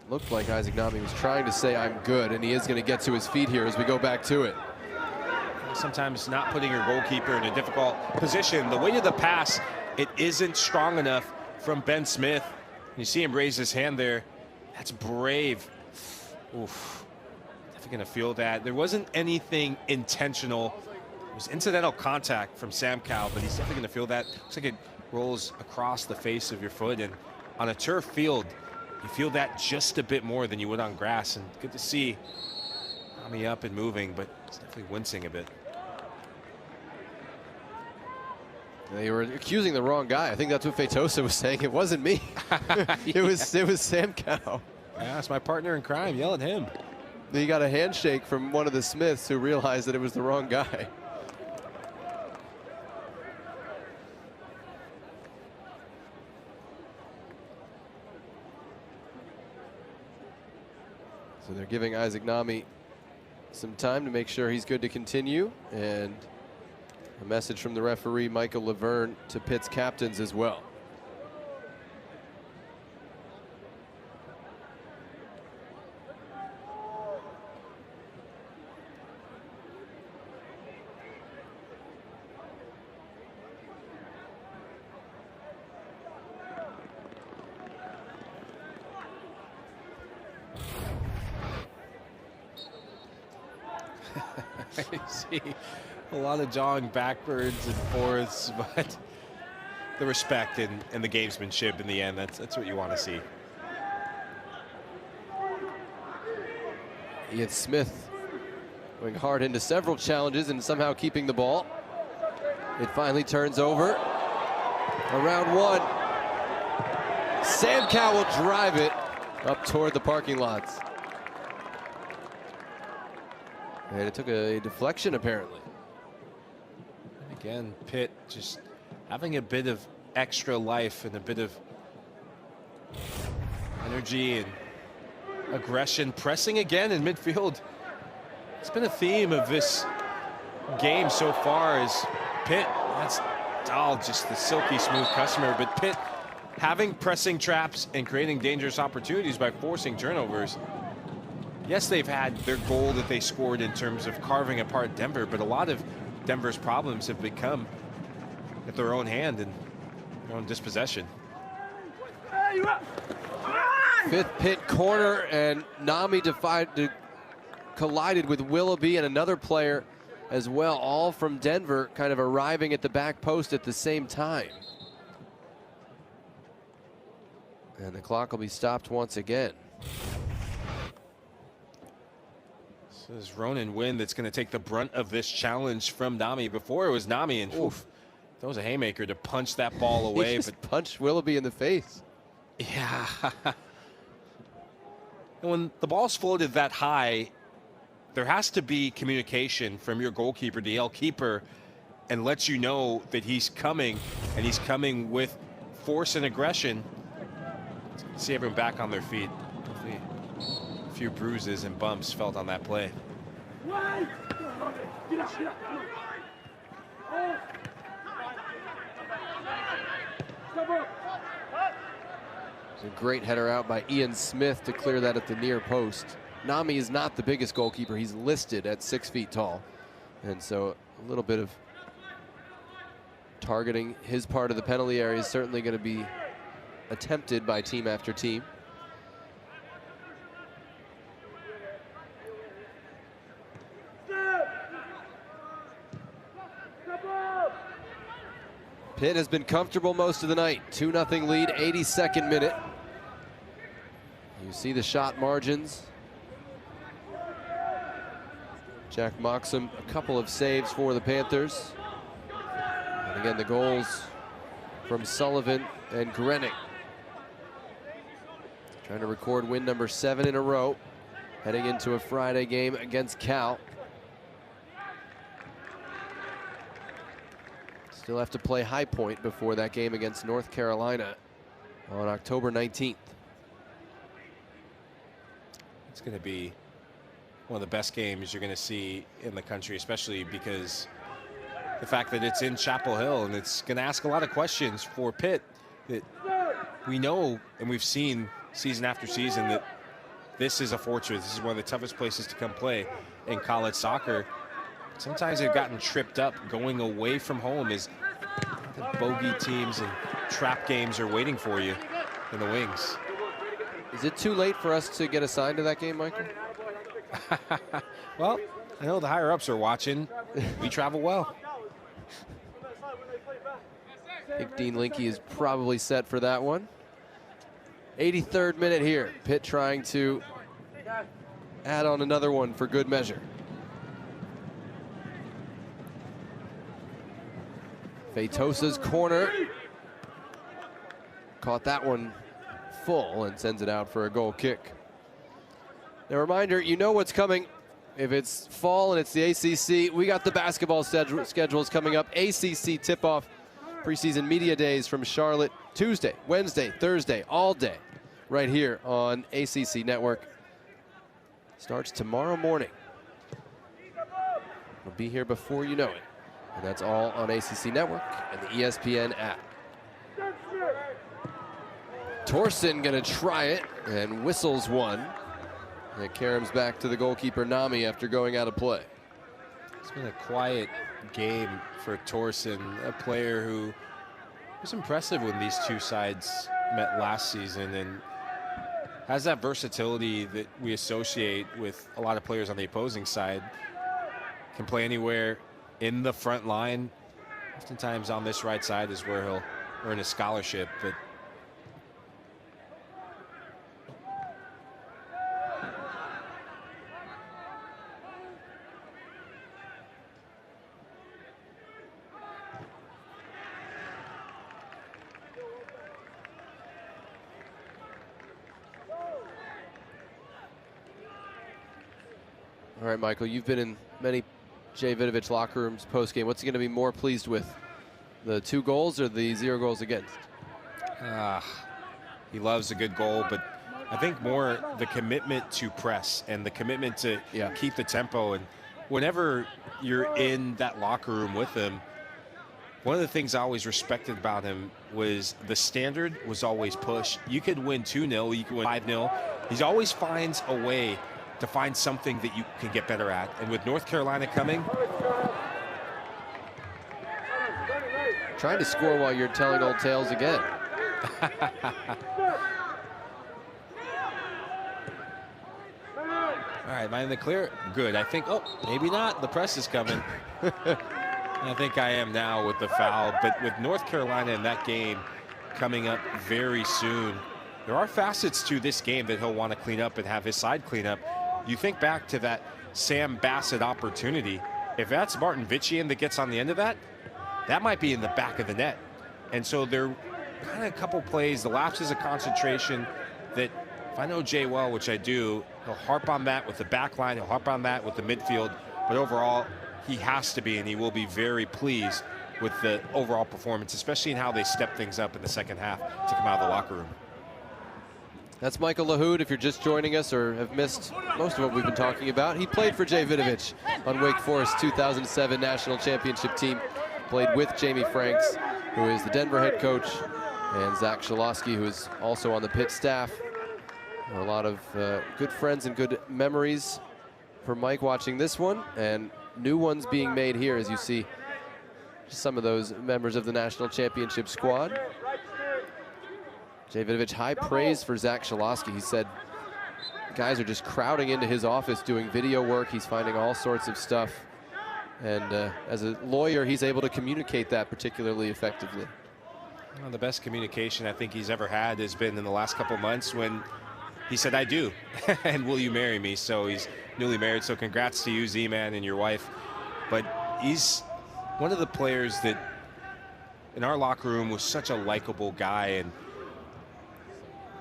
Speaker 1: Looked like Isaac Nami was trying to say, "I'm good," and he is going to get to his feet here as we go back to it.
Speaker 2: Sometimes not putting your goalkeeper in a difficult position. The weight of the pass, it isn't strong enough from Ben Smith. You see him raise his hand there. That's brave. Oof. Definitely going to feel that. There wasn't anything intentional. It was incidental contact from Sam Cow, but he's definitely going to feel that. Looks like it rolls across the face of your foot. And on a turf field, you feel that just a bit more than you would on grass. And good to see Nami up and moving, but it's definitely wincing a bit.
Speaker 1: They were accusing the wrong guy. I think that's what Feitosa was saying. It wasn't me. it was Sam Cow.
Speaker 2: Yeah, it's my partner in crime. Yell at him.
Speaker 1: He got a handshake from one of the Smiths who realized that it was the wrong guy. So they're giving Isaac Nami some time to make sure he's good to continue, and a message from the referee, Michael Laverne, to Pitt's captains as well.
Speaker 2: I see a lot of jawing backwards and forths, but the respect and the gamesmanship in the end, that's what you want to see.
Speaker 1: Ian Smith going hard into several challenges and somehow keeping the ball. It finally turns over. Around one. Sam Cow will drive it up toward the parking lots. And it took a deflection, apparently.
Speaker 2: Again, Pitt just having a bit of extra life and a bit of energy and aggression, pressing again in midfield. It's been a theme of this game so far as Pitt, that's just the silky smooth customer, but Pitt having pressing traps and creating dangerous opportunities by forcing turnovers. Yes, they've had their goal that they scored in terms of carving apart Denver, but a lot of Denver's problems have become at their own hand and their own dispossession.
Speaker 1: Fifth Pitt corner, and Nami collided with Willoughby and another player as well, all from Denver, kind of arriving at the back post at the same time. And the clock will be stopped once again.
Speaker 2: This is Ronan Wynn that's going to take the brunt of this challenge from Nami. Before it was Nami, and oof, that was a haymaker to punch that ball away.
Speaker 1: He just punched Willoughby in the face.
Speaker 2: Yeah. When the ball's floated that high, there has to be communication from your goalkeeper to yell keeper and let you know that he's coming, and he's coming with force and aggression. See everyone back on their feet. A few bruises and bumps felt on that play.
Speaker 1: It's a great header out by Ian Smith to clear that at the near post. Nami is not the biggest goalkeeper. He's listed at 6 feet tall. And so a little bit of targeting his part of the penalty area is certainly going to be attempted by team after team. Pitt has been comfortable most of the night. 2-0 lead, 82nd minute. You see the shot margins. Jack Moxham, a couple of saves for the Panthers. And again, the goals from Sullivan and Grenick. Trying to record win number 7 in a row, heading into a Friday game against Cal. Still have to play High Point before that game against North Carolina on October 19th.
Speaker 2: It's going to be one of the best games you're going to see in the country, especially because the fact that it's in Chapel Hill, and it's going to ask a lot of questions for Pitt that we know and we've seen season after season that this is a fortress. This is one of the toughest places to come play in college soccer. Sometimes they've gotten tripped up going away from home as the bogey teams and trap games are waiting for you in the wings.
Speaker 1: Is it too late for us to get assigned to that game, Michael?
Speaker 2: Well, I know the higher ups are watching. We travel well.
Speaker 1: I think Dean Linke is probably set for that one. 83rd minute here. Pitt trying to add on another one for good measure. Feitosa's corner. Caught that one full and sends it out for a goal kick. A reminder, you know what's coming. If it's fall and it's the ACC, we got the basketball schedules coming up. ACC tip-off, preseason media days from Charlotte, Tuesday, Wednesday, Thursday, all day, right here on ACC Network. Starts tomorrow morning. We'll be here before you know it. And that's all on ACC Network and the ESPN app. Torsen gonna try it and whistles one. And it caroms back to the goalkeeper Nami after going out of play.
Speaker 2: It's been a quiet game for Torsen, a player who was impressive when these two sides met last season and has that versatility that we associate with a lot of players on the opposing side. Can play anywhere in the front line. Oftentimes on this right side is where he'll earn a scholarship, but
Speaker 1: all right, Michael, you've been in many Jay Vidovich locker rooms post-game. What's he going to be more pleased with? The 2 goals or the 0 goals against?
Speaker 2: He loves a good goal, but I think more the commitment to press and the commitment to keep the tempo. And whenever you're in that locker room with him, one of the things I always respected about him was the standard was always push. You could win 2-0, you could win 5-0. He always finds a way to find something that you can get better at. And with North Carolina coming,
Speaker 1: trying to score while you're telling old tales again.
Speaker 2: All right, am I in the clear? Good. I think, oh, maybe not. The press is coming. I think I am now with the foul. But with North Carolina in that game coming up very soon, there are facets to this game that he'll want to clean up and have his side clean up. You think back to that Sam Bassett opportunity. If that's Martin Vitchian that gets on the end of that, that might be in the back of the net. And so there are kind of a couple plays, the lapses of concentration that if I know Jay well, which I do, he'll harp on that with the back line, he'll harp on that with the midfield. But overall, he has to be, and he will be very pleased with the overall performance, especially in how they step things up in the second half to come out of the locker room.
Speaker 1: That's Michael Lahoud. If you're just joining us or have missed most of what we've been talking about, he played for Jay Vidovich on Wake Forest 2007 National Championship team. Played with Jamie Franks, who is the Denver head coach, and Zach Shalosky, who is also on the Pitt staff. A lot of good friends and good memories for Mike watching this one, and new ones being made here as you see some of those members of the National Championship squad. Jay Vidovich, high praise for Zach Shalosky. He said guys are just crowding into his office doing video work. He's finding all sorts of stuff. And as a lawyer, he's able to communicate that particularly effectively.
Speaker 2: Well, the best communication I think he's ever had has been in the last couple months when he said, "I do," and "Will you marry me?" So he's newly married. So congrats to you, Z-Man, and your wife. But he's one of the players that in our locker room was such a likable guy and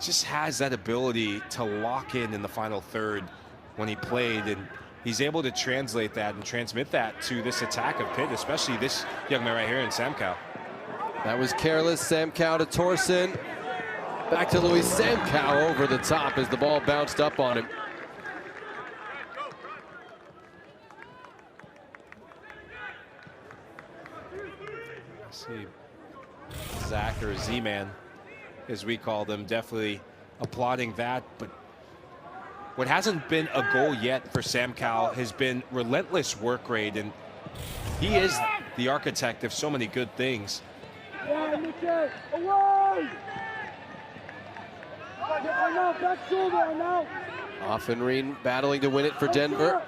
Speaker 2: just has that ability to lock in the final third when he played. And he's able to translate that and transmit that to this attack of Pitt, especially this young man right here in Samkow.
Speaker 1: That was careless. Samkow to Torsen. Back to Louis. Samkow over the top as the ball bounced up on him.
Speaker 2: Let's see. Zach, or Z-Man, as we call them, definitely applauding that. But what hasn't been a goal yet for Samkow has been relentless work rate, and he is the architect of so many good things.
Speaker 1: Offenreen battling to win it for Denver.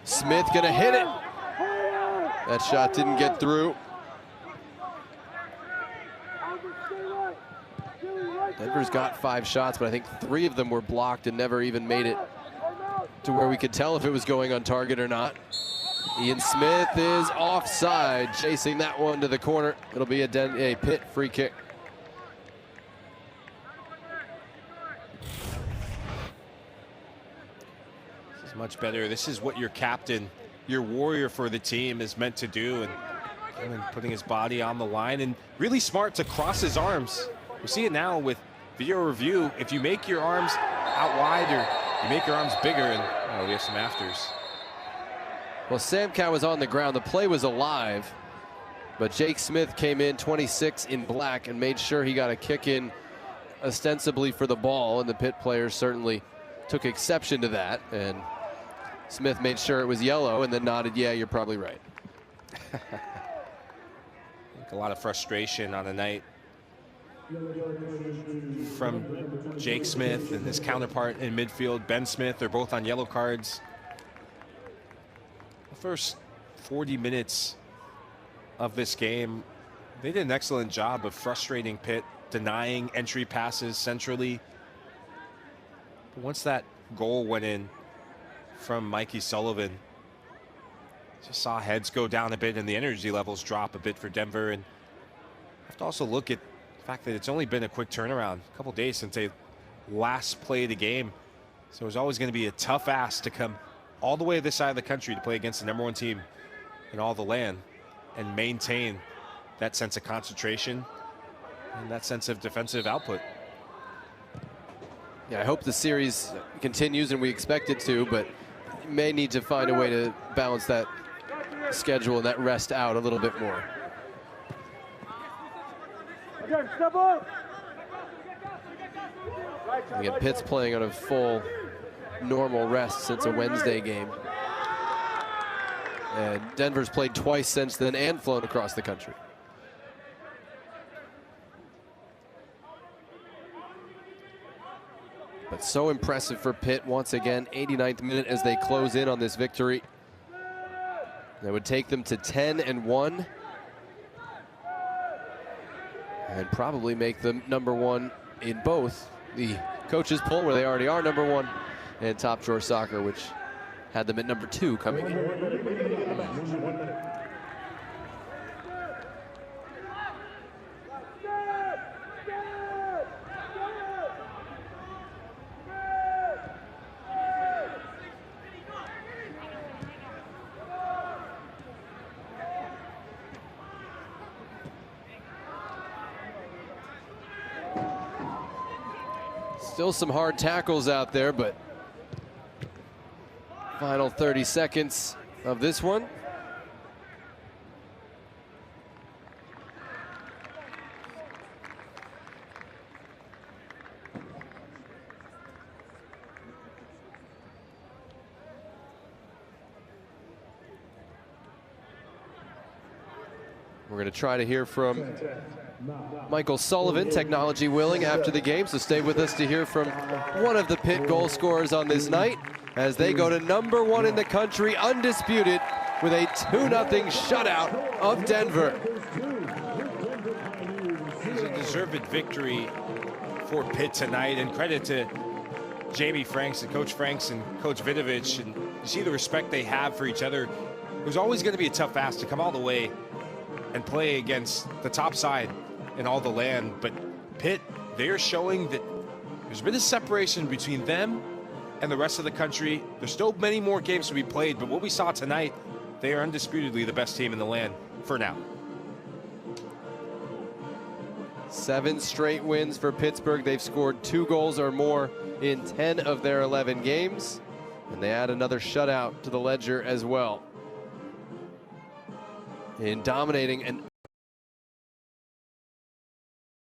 Speaker 1: Smith gonna hit it. That shot didn't get through. Denver's got 5 shots, but I think 3 of them were blocked and never even made it to where we could tell if it was going on target or not. Ian Smith is offside, chasing that one to the corner. It'll be a Pitt free kick.
Speaker 2: This is much better. This is what your captain, your warrior for the team, is meant to do. And putting his body on the line, and really smart to cross his arms. We see it now with video review. If you make your arms out wide or you make your arms bigger, and we have some afters.
Speaker 1: Well, Samkow was on the ground. The play was alive, but Jake Smith came in 26 in black and made sure he got a kick in ostensibly for the ball, and the Pitt players certainly took exception to that, and Smith made sure it was yellow and then nodded, "Yeah, you're probably right."
Speaker 2: A lot of frustration on a night from Jake Smith and his counterpart in midfield, Ben Smith. They're both on yellow cards. The first 40 minutes of this game, they did an excellent job of frustrating Pitt, denying entry passes centrally. But once that goal went in from Mikey Sullivan, just saw heads go down a bit and the energy levels drop a bit for Denver. And I have to also look at the fact that it's only been a quick turnaround, a couple days since they last played a game. So it was always going to be a tough ask to come all the way to this side of the country to play against the #1 team in all the land and maintain that sense of concentration and that sense of defensive output.
Speaker 1: Yeah, I hope the series continues, and we expect it to, but you may need to find a way to balance that schedule and that rest out a little bit more. Again, Pitt's playing on a full normal rest since a Wednesday game. And Denver's played twice since then and flown across the country. But so impressive for Pitt once again, 89th minute as they close in on this victory. That would take them to 10-1 and probably make them #1 in both the coaches poll, where they already are #1, and Top Drawer Soccer, which had them at #2 coming in. Still some hard tackles out there, but final 30 seconds of this one. We're going to try to hear from Michael Sullivan, technology willing, after the game. So stay with us to hear from one of the Pitt goal scorers on this night as they go to #1 in the country, undisputed, with a 2-0 shutout of Denver.
Speaker 2: It's a deserved victory for Pitt tonight, and credit to Jamie Franks and Coach Franks and Coach Vidovich. And you see the respect they have for each other. It was always going to be a tough ask to come all the way and play against the top side in all the land. But Pitt, they're showing that there's been a separation between them and the rest of the country. There's still many more games to be played, but what we saw tonight, they are undisputedly the best team in the land for now.
Speaker 1: 7 straight wins for Pittsburgh. They've scored 2 goals or more in 10 of their 11 games. And they add another shutout to the ledger as well, in dominating an